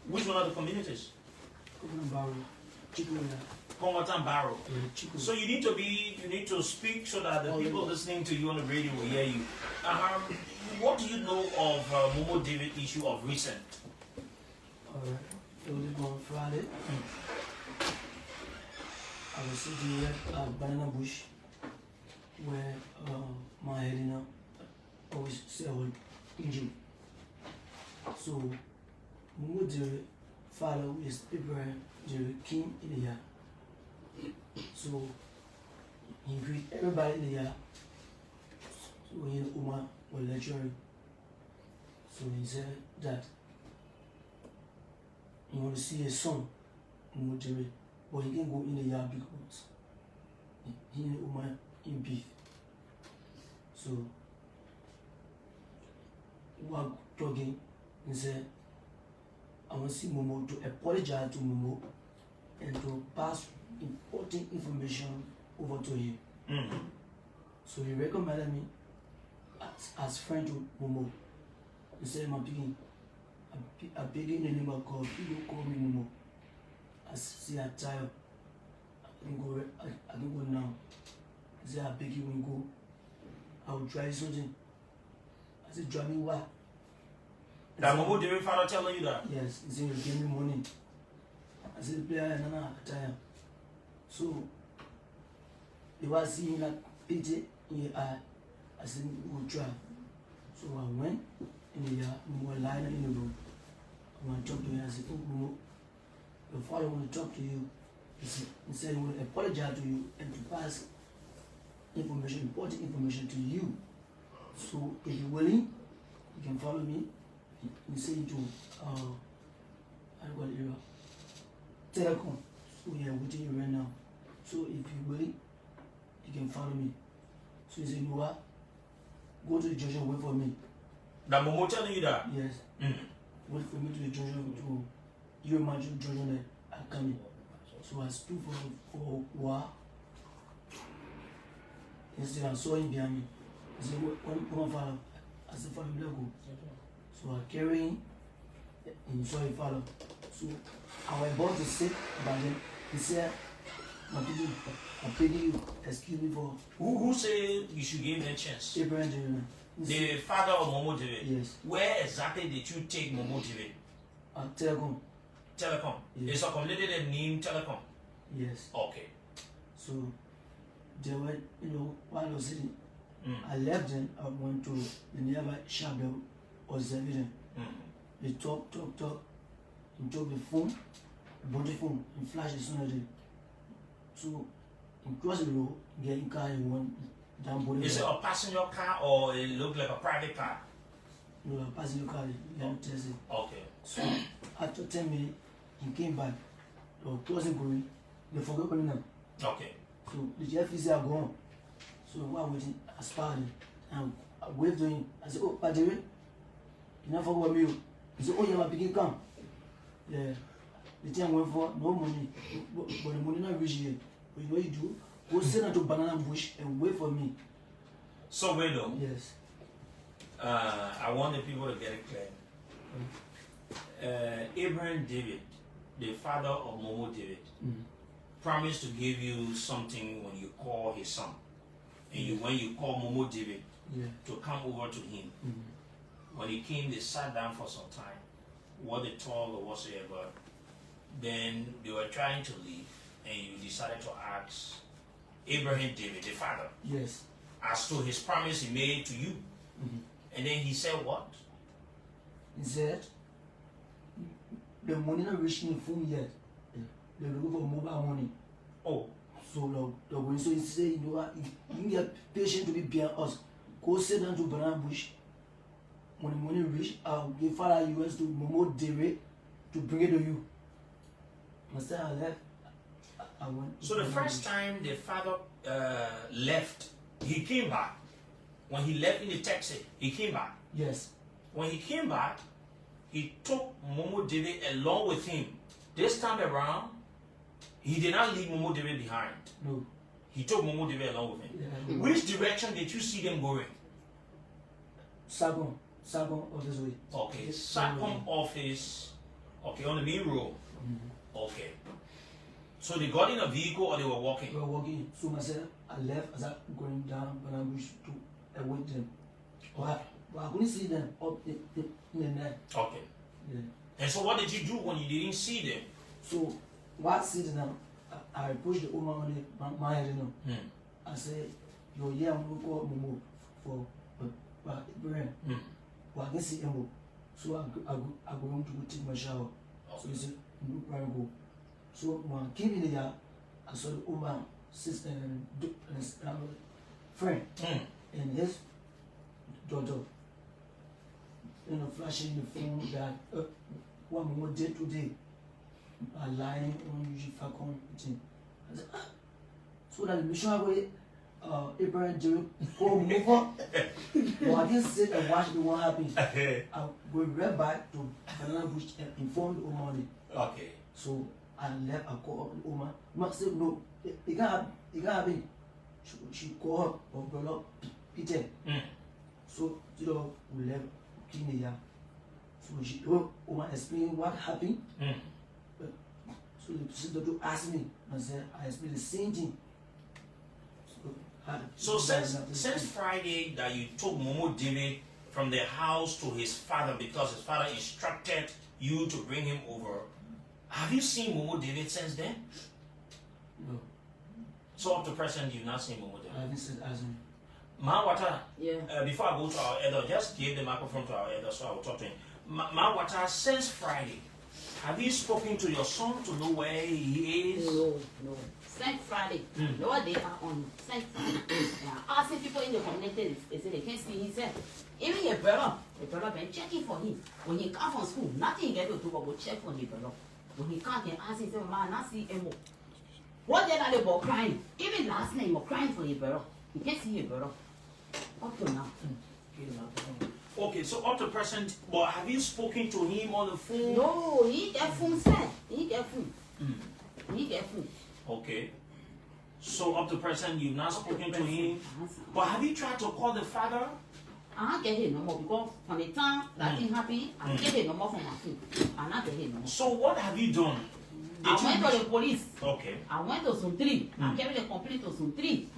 which one of the communities? Nabaru. Kongwatan Barrow. Chico. So you need to speak so that the people listening to you on the radio will hear you. What do you know of Momo David issue of recent? Alright. It was on Friday. I was sitting here at Banana Bush where my head now always say I was injured. So Mumu Jerry father is Abraham Jerry came in the year. So he greet everybody in the year. So he and Uma were lecturing. So he said that he want to see his son, Mumu Jerry, but he can't go in the year because he and Uma in beef. So we are talking and said, I want to see Momo to apologize to Momo and to pass important information over to him. Mm-hmm. So he recommended me as friend to Momo. He said, I'm begging in the name of God, you don't call me Momo. I say I'm tired. I can go now. He said, I beg you when you go. I will try something. I said, drive me what? That Momo David father telling you that? Yes, he said, you give me money. I said, play and I tired. So, they were seeing that pity in the eye. I said, we will try. So I went in the yard, we were lying in the room. I want to talk to him. I said, oh, Momo, your father want to talk to you. He said he will apologize to you and to pass information, important information to you. So if you're willing, you can follow me. He said to I got it telecom. So we are waiting you right now. So if you're willing, you can follow me. So he said, you know what? Go to the junction, wait for me. That Momo telling you that? Yes. Mm-hmm. Wait for me to the junction to you imagine junction there. I'm coming. So I stood for a while. Instead I saw him behind me. He said, come on, follow. I said, follow me, let go. So I carry him and saw him follow. So I was about to sit, but then he said, I pity you, excuse me for Who said you should give him a chance? Abraham. The father of Momo David? Yes. Where exactly did you take Momo David? Telecom. Telecom. Yes. It's a community named Telecom. Yes. Okay. So they went, while I was sitting, I left them, I went to the nearby shop that was serving them. They talk. He took the phone, bought the phone, and flashed the sun at it. So, he crossed the road, getting car and went down body. Is it a passenger car or it looked like a private car? No, a passenger car, let me tell you. Okay. So, after 10 minutes, he came back. They were crossing going, they forgot coming up. Okay. So, the GF said, I'm gone. So, while waiting, I spotted him. And I waved to him. I said, oh, Padre, you never forgot me. He said, oh, yeah, my picking come. Yeah. The thing I went for, no money. But the money not reach yet. But you know what you do? Go sit down to banana bush and wait for me. So wait though. Yes. I want the people to get it clear. Abraham David, the father of Momo David, promised to give you something when you call his son. And when you call Momo David to come over to him. When he came, they sat down for some time. What they talked or whatsoever. Then they were trying to leave, and you decided to ask Abraham David, the father, Yes. as to his promise he made to you. And then he said what? He said, the money not reaching the phone yet. They're looking for mobile money. Oh. So they're going. So he said, you know what? You get patient to be behind us. Go sit down to banana bush. When the money reach, I'll give Father US to Momo David to bring it to you. Instead I left. I went. So the first time the father left, he came back. When he left in the taxi, he came back. Yes. When he came back, he took Momo David along with him. This time around, he did not leave Momo David behind. No. He took Momo David along with him. Yeah. Which direction did you see them going? Sagon office way. Okay, Sacom office. Okay, on the main road. Okay. So they got in a vehicle or they were walking? We were walking. So myself, I left as I going down when I wish to await them. But I couldn't see them up in the night. Okay. Yeah. And so what did you do when you didn't see them? So while sitting down, I pushed the woman on my head, I said, your year will go Momo for Ibrahim. Well, I can see Emo. So I go home to go take my shower. So he said, no problem go. So when I came in there, I saw the Oma sister and friend and his daughter. Flashing the phone that one more day today. I lying on usually Falcon. I said, so that the mission away, Abraham Jerry, go move on. But I didn't sit and watch the one happen. I go right back to Banana Bush and inform the Oma. Okay. So I left, I called Oma. Not say no, it can't happen. She called her brother Peter. So, we left Kenya. So she Oma explained what happened. So the sister asked me, and said, I explained the same thing. So since Friday that you took Momo David from the house to his father because his father instructed you to bring him over, have you seen Momo David since then? No. So up to present, you've not seen Momo David? I haven't said as Mawata, Yeah. before I go to our elder, just give the microphone to our elder so I will talk to him. Mawata, since Friday, have you spoken to your son to know where he is? No. Since Friday. No, they are on since Friday. Asking people in the community, they say they can't see him. Even your brother been checking for him. When he come from school, nothing he get to do but go check for his brother. When he can't get ask him, say, man, I see him. What they are about crying? Even last night, he was crying for his brother. He can't see his brother. Up to now. Okay, so up to present, but have you spoken to him on the phone? No, he get phone, sir. He get phone. He get phone. Okay. So up to present, you've not spoken to him. But have you tried to call the father? I don't get him no more because from the time that thing happened, I get him no more from my phone. I not get him no more. So what have you done? I went to the police. Okay. I went to Zone 3. I carried a complaint to Zone 3.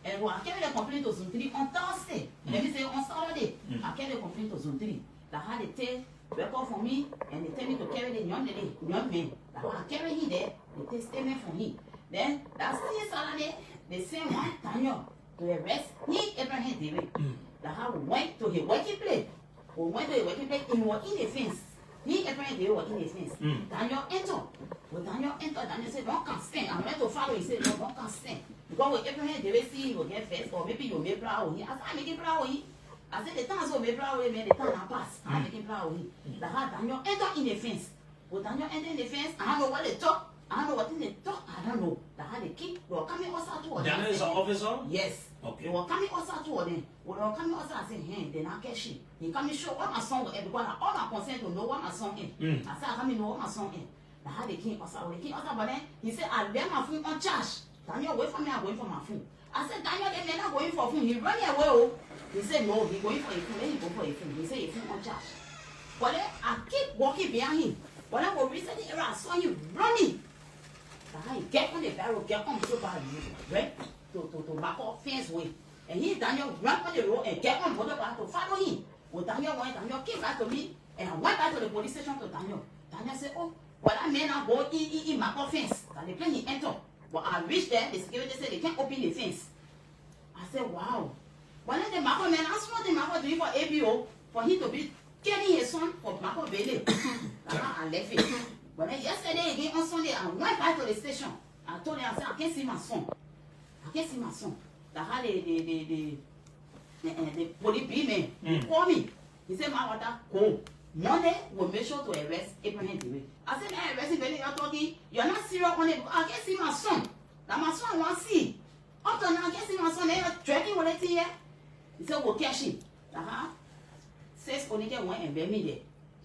And when I carried a complaint to Zone 3 on Thursday, let me say on Saturday, I carried a complaint to Zone 3. That had they take record for me and they tell me to carry the young man. That when I carry him there, they take statement from him. Then that same Saturday, they sent one Daniel to arrest he Abraham David. That how we went to his working place. We went to his working place, he was in the fence. He Abraham David was in the fence. Daniel entered. When Daniel entered, Daniel said, don't come stand. I went to follow, he said, no, don't come stand. Because when Abraham David see he will get first, or maybe you may proud with him. I said, I'm making proud with him. I said, the time so may proud with me, the time I pass. I'm making proud with him. That how Daniel entered in the fence. When Daniel entered in the fence, I don't know what they talk. I don't know what they talk. I don't know. That how they keep, they were coming outside toward them. Daniel is an officer? Yes. Okay. They were coming outside toward them. When they were coming outside, I said, hey, they're not catching. He come and show what my son was, because all my concern to know what my son is. I said, I come and know what my son is. That how they came outside. When they came outside, but then he said, I left my phone on charge. Daniel, wait for me, I'm going for my phone. I said, Daniel, they may not going for a phone. He ran away. Oh. He said, no, he going for a phone. Let him go for a phone. He said, a phone on charge. But then I keep walking behind him. But then when we reached the area, I saw him running. He get on the barrel, get on so bad, right? To back off fence way. And he, Daniel, ran on the road and get on motorbike to follow him. When Daniel went, Daniel came back to me, and I went back to the police station to Daniel. Daniel said, oh, well, that man now go in my fence. And the plane he entered. But I reached there, the security said they can't open the fence. I said, wow. But then the Marco man asked what the Marco doing for ABO, for him to be getting his son for Marco Bailey. I left it. But then yesterday again on Sunday, I went back to the station. I told them, I said, I can't see my son. I can't see my son. That had the police man call me. He said, my water, go. Monday will make sure to arrest Abraham David. I said, I arrested Bailey. You're talking, you're not serious on it. I can't see my son. That my son won't see. Up to now, I can't see my son. They're tracking what they here. He said, we'll catch him. Says Onike went and bury me there.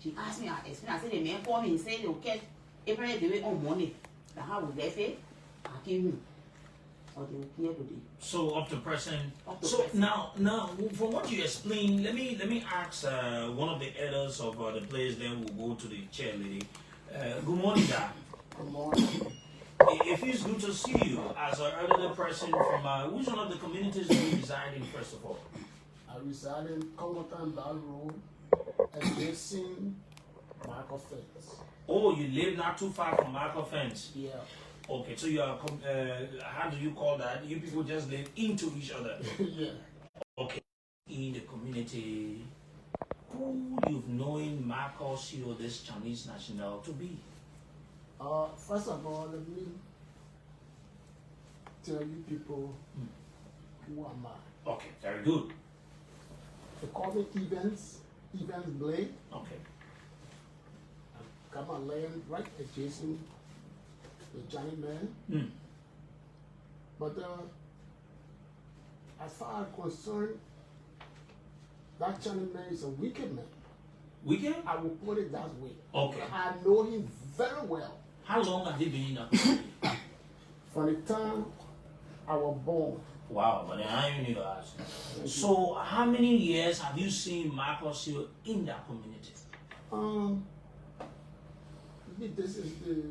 She asked me, I explained. I said, the man called me. He said, they'll catch Abraham David on Monday. That how we left it. I came home. Or they will clear today. So up to present. So present. now, from what you explained, let me ask one of the elders of the place. Then we'll go to the chair lady. Good morning, Dad. Good morning. It feels good to see you as an elderly person from which one of the communities do you reside in, first of all? I reside in Congleton Bar Road, adjacent Michael Fence. Oh, you live not too far from Michael Fence. Yeah. Okay, so you are, how do you call that? You people just live into each other. Yeah. Okay. In the community, who you've known Marcus, this Chinese national to be? First of all, let me tell you people who am I. Okay, very good. They call me Evans Blade. Okay. I got my land right adjacent to Johnny Man. Mm. But as far as concerned, that Johnny Man is a wicked man. Wicked? I will put it that way. Okay. I know him very well. How long have you been in that community? From the time I was born. Wow, but then I need to ask. So, how many years have you seen Marcus in that community? Maybe this is the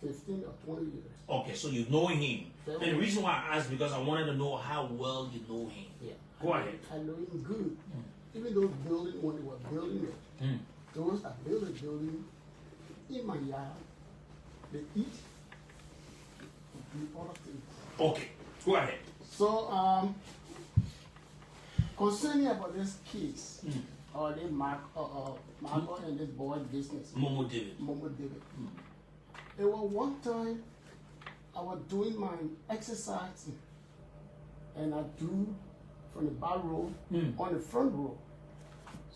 15 or 20 years. Okay, so you know him. Very And the well. reason why I asked because I wanted to know how well you know him. Yeah. Go ahead. I know him good. Even those buildings, when they were building it, Mm. those that built the building in my yard, they eat, do other things. Okay, go ahead. So, concerning about this case, Mm. or the Marco and this boy business, Momo David. Momo David. There was one time I was doing my exercising, and I do from the back row on the front row.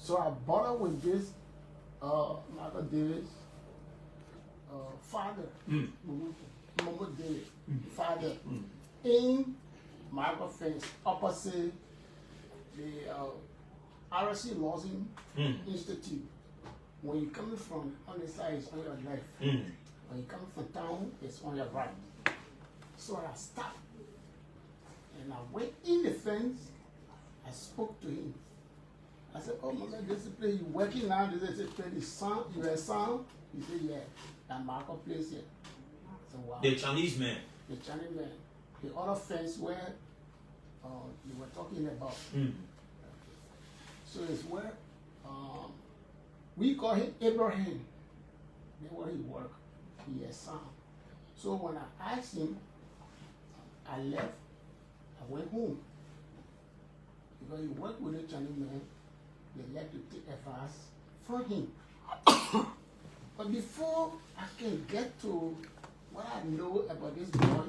So I bought with this Marco David's father, Momo David, father, in Marco fence opposite the RC Lawson Institute. When you're coming from on the side, it's on your left. When you come from town, it's on your right. So I stopped and I went in the fence. I spoke to him. I said, "Oh, Mama, this is place you working now? This is place son. You a son?" He said, "Yeah, that Marco place here." I said, "Wow." The Chinese man. The Chinese man. The other fence where you were talking about. So it's where we call him Abraham. That's where he work. He a son. So when I asked him, I left. I went home because he worked with a Chinese man. They like to take advice from him. But before I can get to what I know about this boy,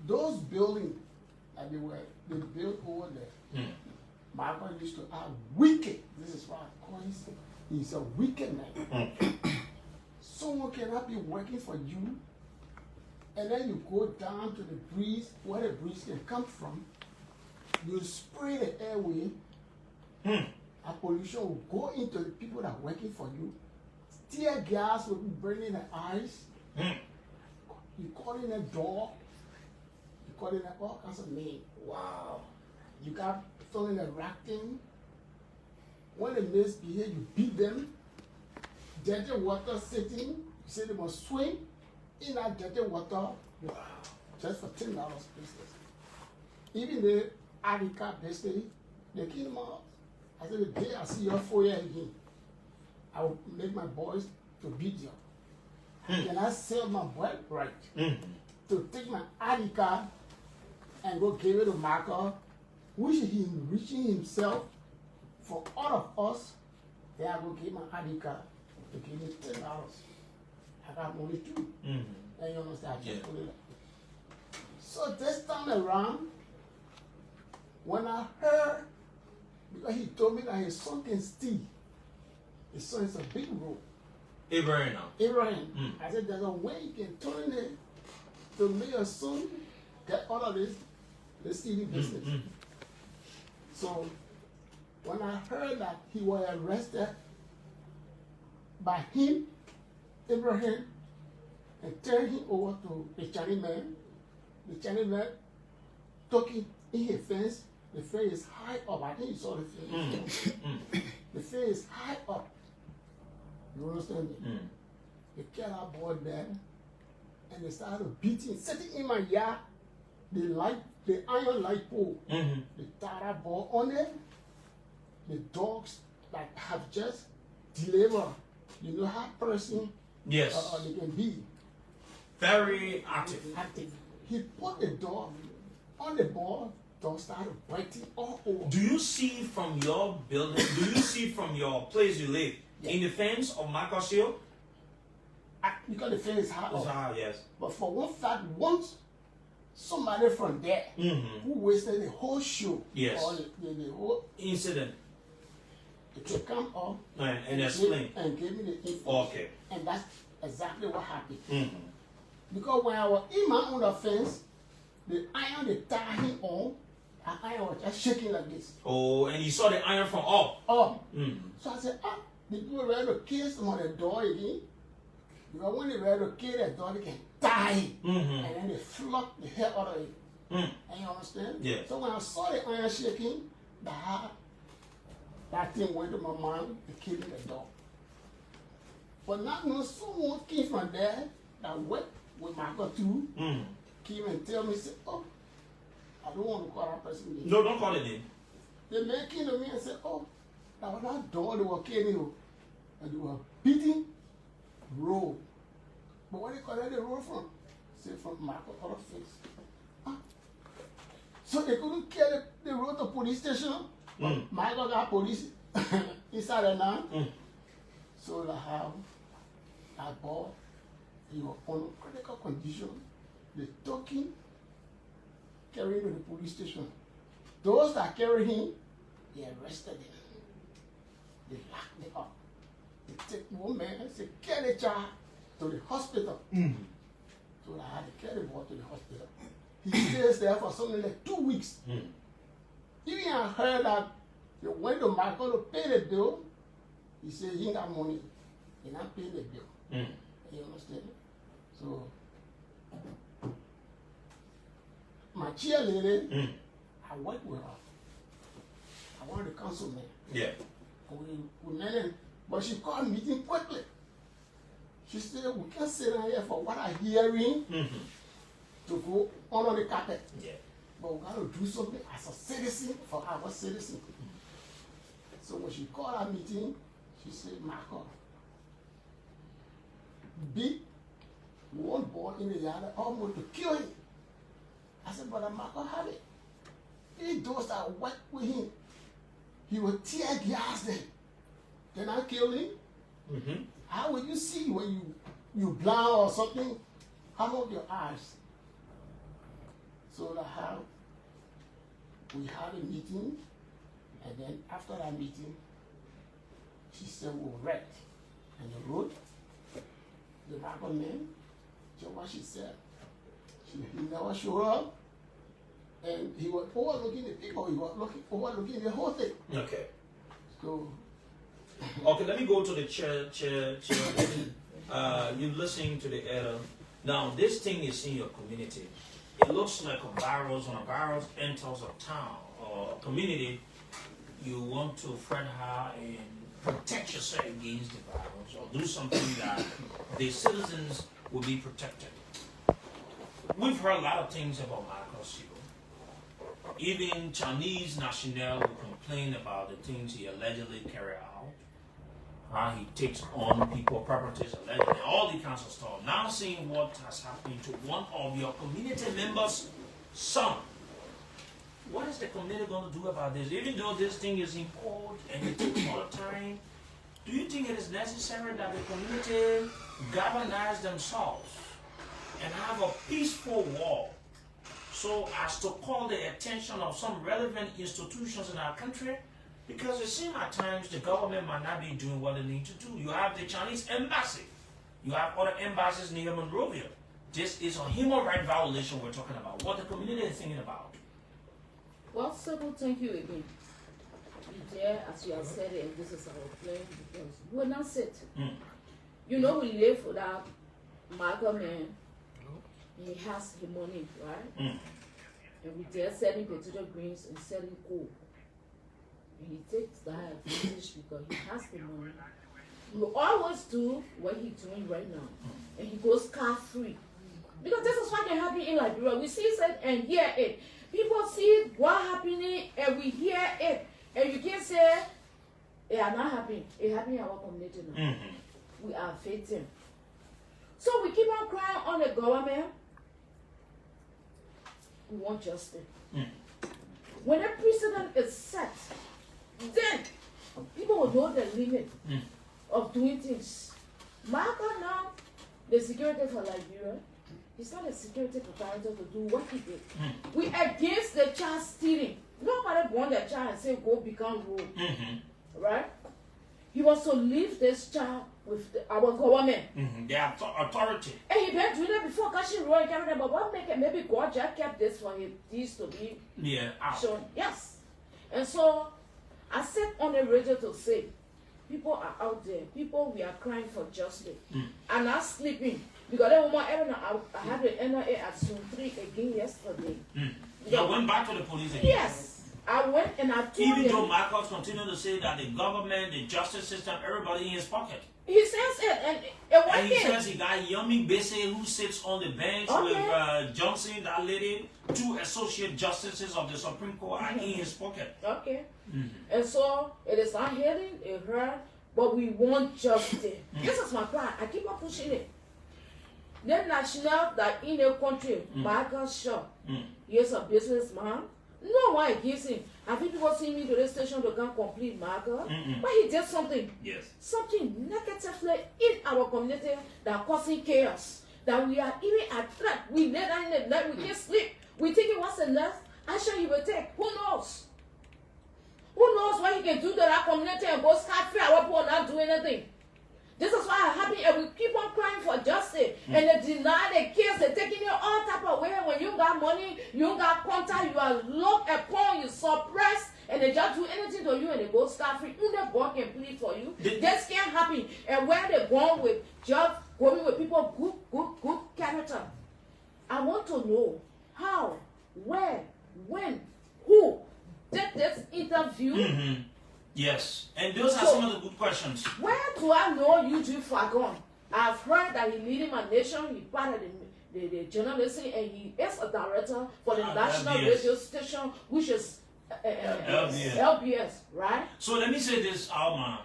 those buildings that they built over there, Marco used to have wicked. This is why I call him. He's a wicked man. Someone cannot be working for you, and then you go down to the breeze, where the breeze can come from. You spray the airway, and pollution will go into the people that are working for you. Tear gas will be burning the eyes. You call in a dog. You call in all kinds of names. Wow. You got filling a racking. When they misbehave, you beat them. Dirty water sitting, you say they must swim in that dirty water. Wow. Just for $10 business. Even the Arica business, they kill them out. I said, the day I see your 4 year again, I will make my boys to beat you. Then I sell my boy right to take my ID card and go give it to Marco, which he enriching himself for all of us. Then I go give my ID card to give me $10. I got money too. And you understand? I just put it up. So this time around, when I heard, because he told me that his son can steal. His son is a big road. Abraham. Abraham. I said, there's a way you can turn it to make your son get out of this stealing business. So when I heard that he was arrested by him, Abraham, and turned him over to the Chinese man took him in his fence. The fence is high up. I think you saw the fence. The fence is high up. You understand me? They kept our boy there, and they started beating, sitting in my yard. The iron light pole. They tied that boy on it. The dogs that have just delivered. You know how person Yes. they can be. Very active. Active. He put the door on the ball, door started biting all over. Do you see from your building, do you see from your place you live, in the fence of Marcus Hill? Because the fence is high It's up. high, yes. But for one fact, once somebody from there who wasted the whole show, Yes. or the whole, Incident. to come up And explain. and give me the info. Okay. And that's exactly what happened. Mm-hmm. Because when I was in my own offense, the iron they tied him on, the iron was just shaking like this. Oh, and you saw the iron from up. Oh, Mm. so I said, the people ready to kiss him on the door again. Because when they ready to kill the door, they can tie him. Mm-hmm. And then they flock the hell out of it. Mm. And you understand? Yeah. So when I saw the iron shaking, that thing went to my mind to kill the dog. But not knowing someone came from there that went with my gun too, Mm. came and tell me, say, oh, I don't want to call that person name. No, don't call it name. The man came to me and said, oh, that was that dog they were killing you. And they were beating road. But where they collect the road from? Say from Marco other face. So they couldn't carry the road to police station. Mm. Michael got police inside there now. Mm. So they have that boy, he was on critical condition. They took him, carried him to the police station. Those that carried him, they arrested him. They locked him up. They take one man and say, carry the child to the hospital. So I had to carry the boy to the hospital. He stays there for something like 2 weeks. Mm. Even I heard that they went to Michael to pay the bill. He said he ain't got money. He not paying the bill. Mm. You understand? So my cheerleader, I worked with her. I wanted the councilman. Yeah. We met him, but she called meeting quickly. She said, we can't sit down here for what I'm hearing Mm-hmm. to go under the carpet. Yeah. But we got to do something as a citizen for our citizen. So when she called our meeting, she said, Marco, beat one boy in the yard almost to kill him. I said, but Marco have it. He those that work with him, he will tear gas them. Can I kill him? Mm-hmm. How will you see when you blind or something? How about your eyes? So that how we had a meeting, and then after that meeting, she said we were wrecked. And the road, the Marco man, so what she said, he never showed up, and he was overlooking the people, he was overlooking the whole thing. Okay. So, Okay, let me go to the chair. You're listening to the elder. Now, this thing is in your community. It looks like a virus. When a virus enters a town or a community, you want to friend her and protect yourself against the virus or do something that the citizens will be protected. We've heard a lot of things about Marcos Hill. Even Chinese national will complain about the things he allegedly carried out. How he takes on people, properties, allegedly, all the kinds of stuff. Now seeing what has happened to one of your community members' son. What is the community going to do about this? Even though this thing is in court and it takes all the time, do you think it is necessary that the community galvanize themselves and have a peaceful war so as to call the attention of some relevant institutions in our country? Because it seems at times the government might not be doing what they need to do. You have the Chinese embassy. You have other embassies near Monrovia. This is a human rights violation we're talking about. What the community is thinking about. Well, Sybil, thank you again. Yeah, as you have said it, and this is our plan because we're not sit. You know, we live without Margot man. He has the money, right? And we there selling potato greens and selling coal. And he takes that advantage because he has the money. He will always do what he's doing right now. And he goes car-free. Because this is what can happen in Liberia. We see it and hear it. People see what happening and we hear it. And you can't say, it are not happening. It happened in our community now. We are fighting. So we keep on crying on the government. We want justice. When a precedent is set, then people will know the limit of doing things. Michael now, the security for Liberia, he's not a security proprietor to do what he did. We against the child stealing. Nobody born the child and say go become rule. Right? He wants to leave this child with our government. The authority. And he been doing it before because she wrote Canada, but what make it maybe God just kept this for him, these to be out. shown. Yes. And so I said on the radio to say, people are out there. People, we are crying for justice. I'm not sleeping. Because that woman, I had the NIA at Zone 3 again yesterday. You went back to the police again? Yes. I went and I told Even him. though Marcos continued to say that the government, the justice system, everybody in his pocket. He says it, and it And he went in. says he got Yumi Bese who sits on the bench with Johnson, that lady, 2 associate justices of the Supreme Court are in his pocket. Okay. And so it is not hearing, it heard, but we want justice. This is my plan. I keep on pushing it. The national that in the country, Michael Shaw, he is a businessman. No one against him. Have you people seen me to the station to come complete Michael? But he did something. Yes. Something negatively in our community that causing chaos. That we are even at threat. We lay down in the night, we can't sleep. We think what's the next action he will take. Who knows? Who knows what he can do to that community and go scot-free? Our people not doing anything. This is why I'm happy and we keep on crying for justice. And they deny the kids, they're taking it all type of way. When you got money, you got contact, you are locked upon, you suppressed, and they just do anything to you and they go scot-free. You never God can plead for you. This can't happen. And where they're going with just going with people, good character. I want to know how, where, when, who did this interview. Yes, and those are some of the good questions. Where do I know Eugene Fagon? I've heard that he's leading my nation. He's part of the journalism, and he is a director for the national radio station, which is LBS, right? So let me say this, Alman.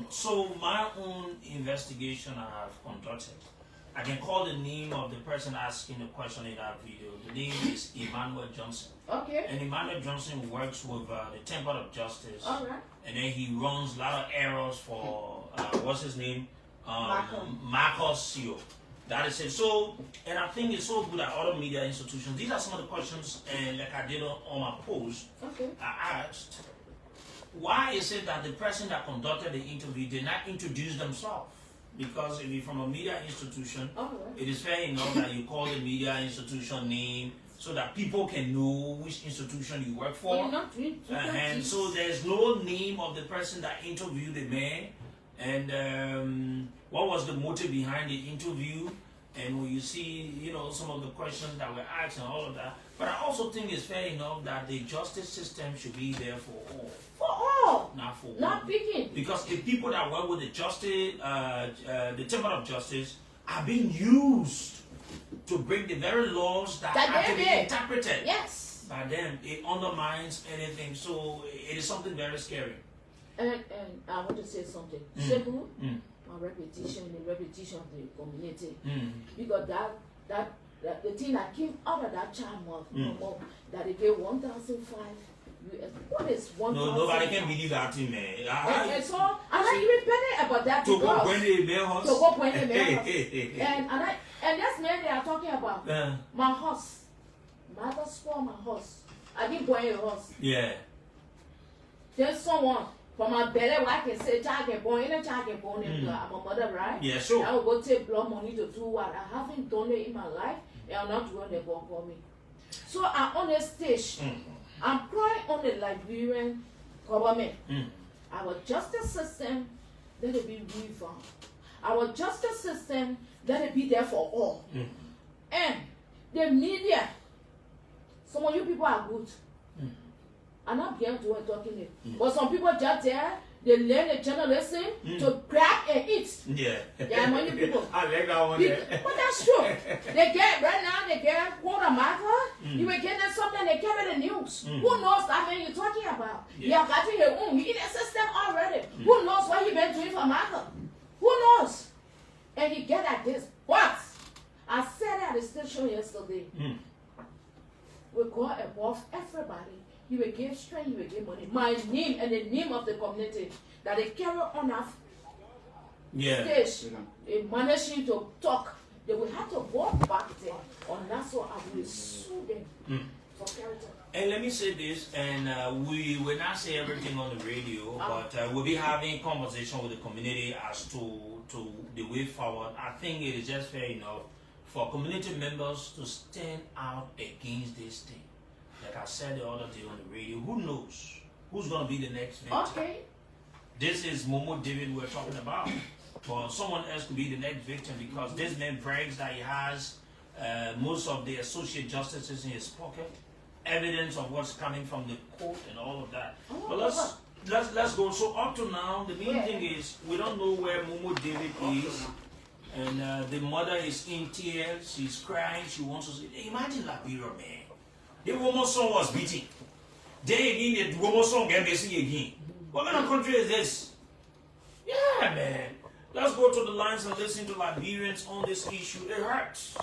So my own investigation I have conducted, I can call the name of the person asking the question in that video. The name is Emmanuel Johnson. Okay. And Emmanuel Johnson works with the Temple of Justice. All right. And then he runs a lot of errors for, what's his name? Marcos CEO. That is it. So, and I think it's so good at other media institutions. These are some of the questions, and like I did on my post, I asked, why is it that the person that conducted the interview did not introduce themselves? Because if you're from a media institution, it is fair enough that you call the media institution name so that people can know which institution you work for. And so there's no name of the person that interviewed the man, and what was the motive behind the interview. And when you see, some of the questions that were asked and all of that. But I also think it's fair enough that the justice system should be there for all. For all. Not for one. Not picking. Because the people that work with the justice, the Temple of Justice, are being used to break the very laws that are to be interpreted. Yes. By them. It undermines anything. So it is something very scary. And I want to say something. Simple. My repetition, the repetition of the community. Because that the thing that came out of that child mouth, that they gave 1,005 US. What is 1,000? No, nobody can believe that thing, man. And so I'm not even petty about that to because go point the mail house. To go point the mail house. And that's man they are talking about. My horse. My mother spoiled my horse. I didn't go in your horse. Yeah. There's someone from my belly where I can say child can born in a child can born in blood. I'm a mother, right? Yeah, sure. I will go take blood money to do what I haven't done it in my life, and I'm not doing the work for me. So I'm on a stage. I'm crying on the Liberian government. Our justice system, let it be reformed. Our justice system, let it be there for all. And the media, some of you people are good. I'm not being to talking it. But some people just there, they learn the journalism to grab and eat. Yeah. Yeah, many people. I like that one. But that's true. They get, right now, they get quarter marker. You will get them something, they carry the news. Who knows that man you're talking about? You have got to hear, he in the system already. Who knows what he been doing for marker? Who knows? And he get like this. What? I said at the station yesterday. We go above everybody. He will give strength, he will give money. My name and the name of the community that they carry on our stage, they managing to talk. They will have to go back there. And that's what I will sue them for character. And let me say this, and we will not say everything on the radio, but we'll be having conversation with the community as to the way forward. I think it is just fair enough for community members to stand out against this thing. Like I said the other day on the radio, who knows who's going to be the next victim? Okay. This is Momo David we're talking about. But someone else could be the next victim because this man brags that he has most of the associate justices in his pocket, evidence of what's coming from the court and all of that. But let's go. So up to now, the main thing is we don't know where Momo David is. And the mother is in tears, she's crying, she wants to say, imagine Liberia, man. The woman son was beating. Then again, the woman son get missing again. What kind of country is this? Yeah, man. Let's go to the lines and listen to Liberians on this issue. It hurts.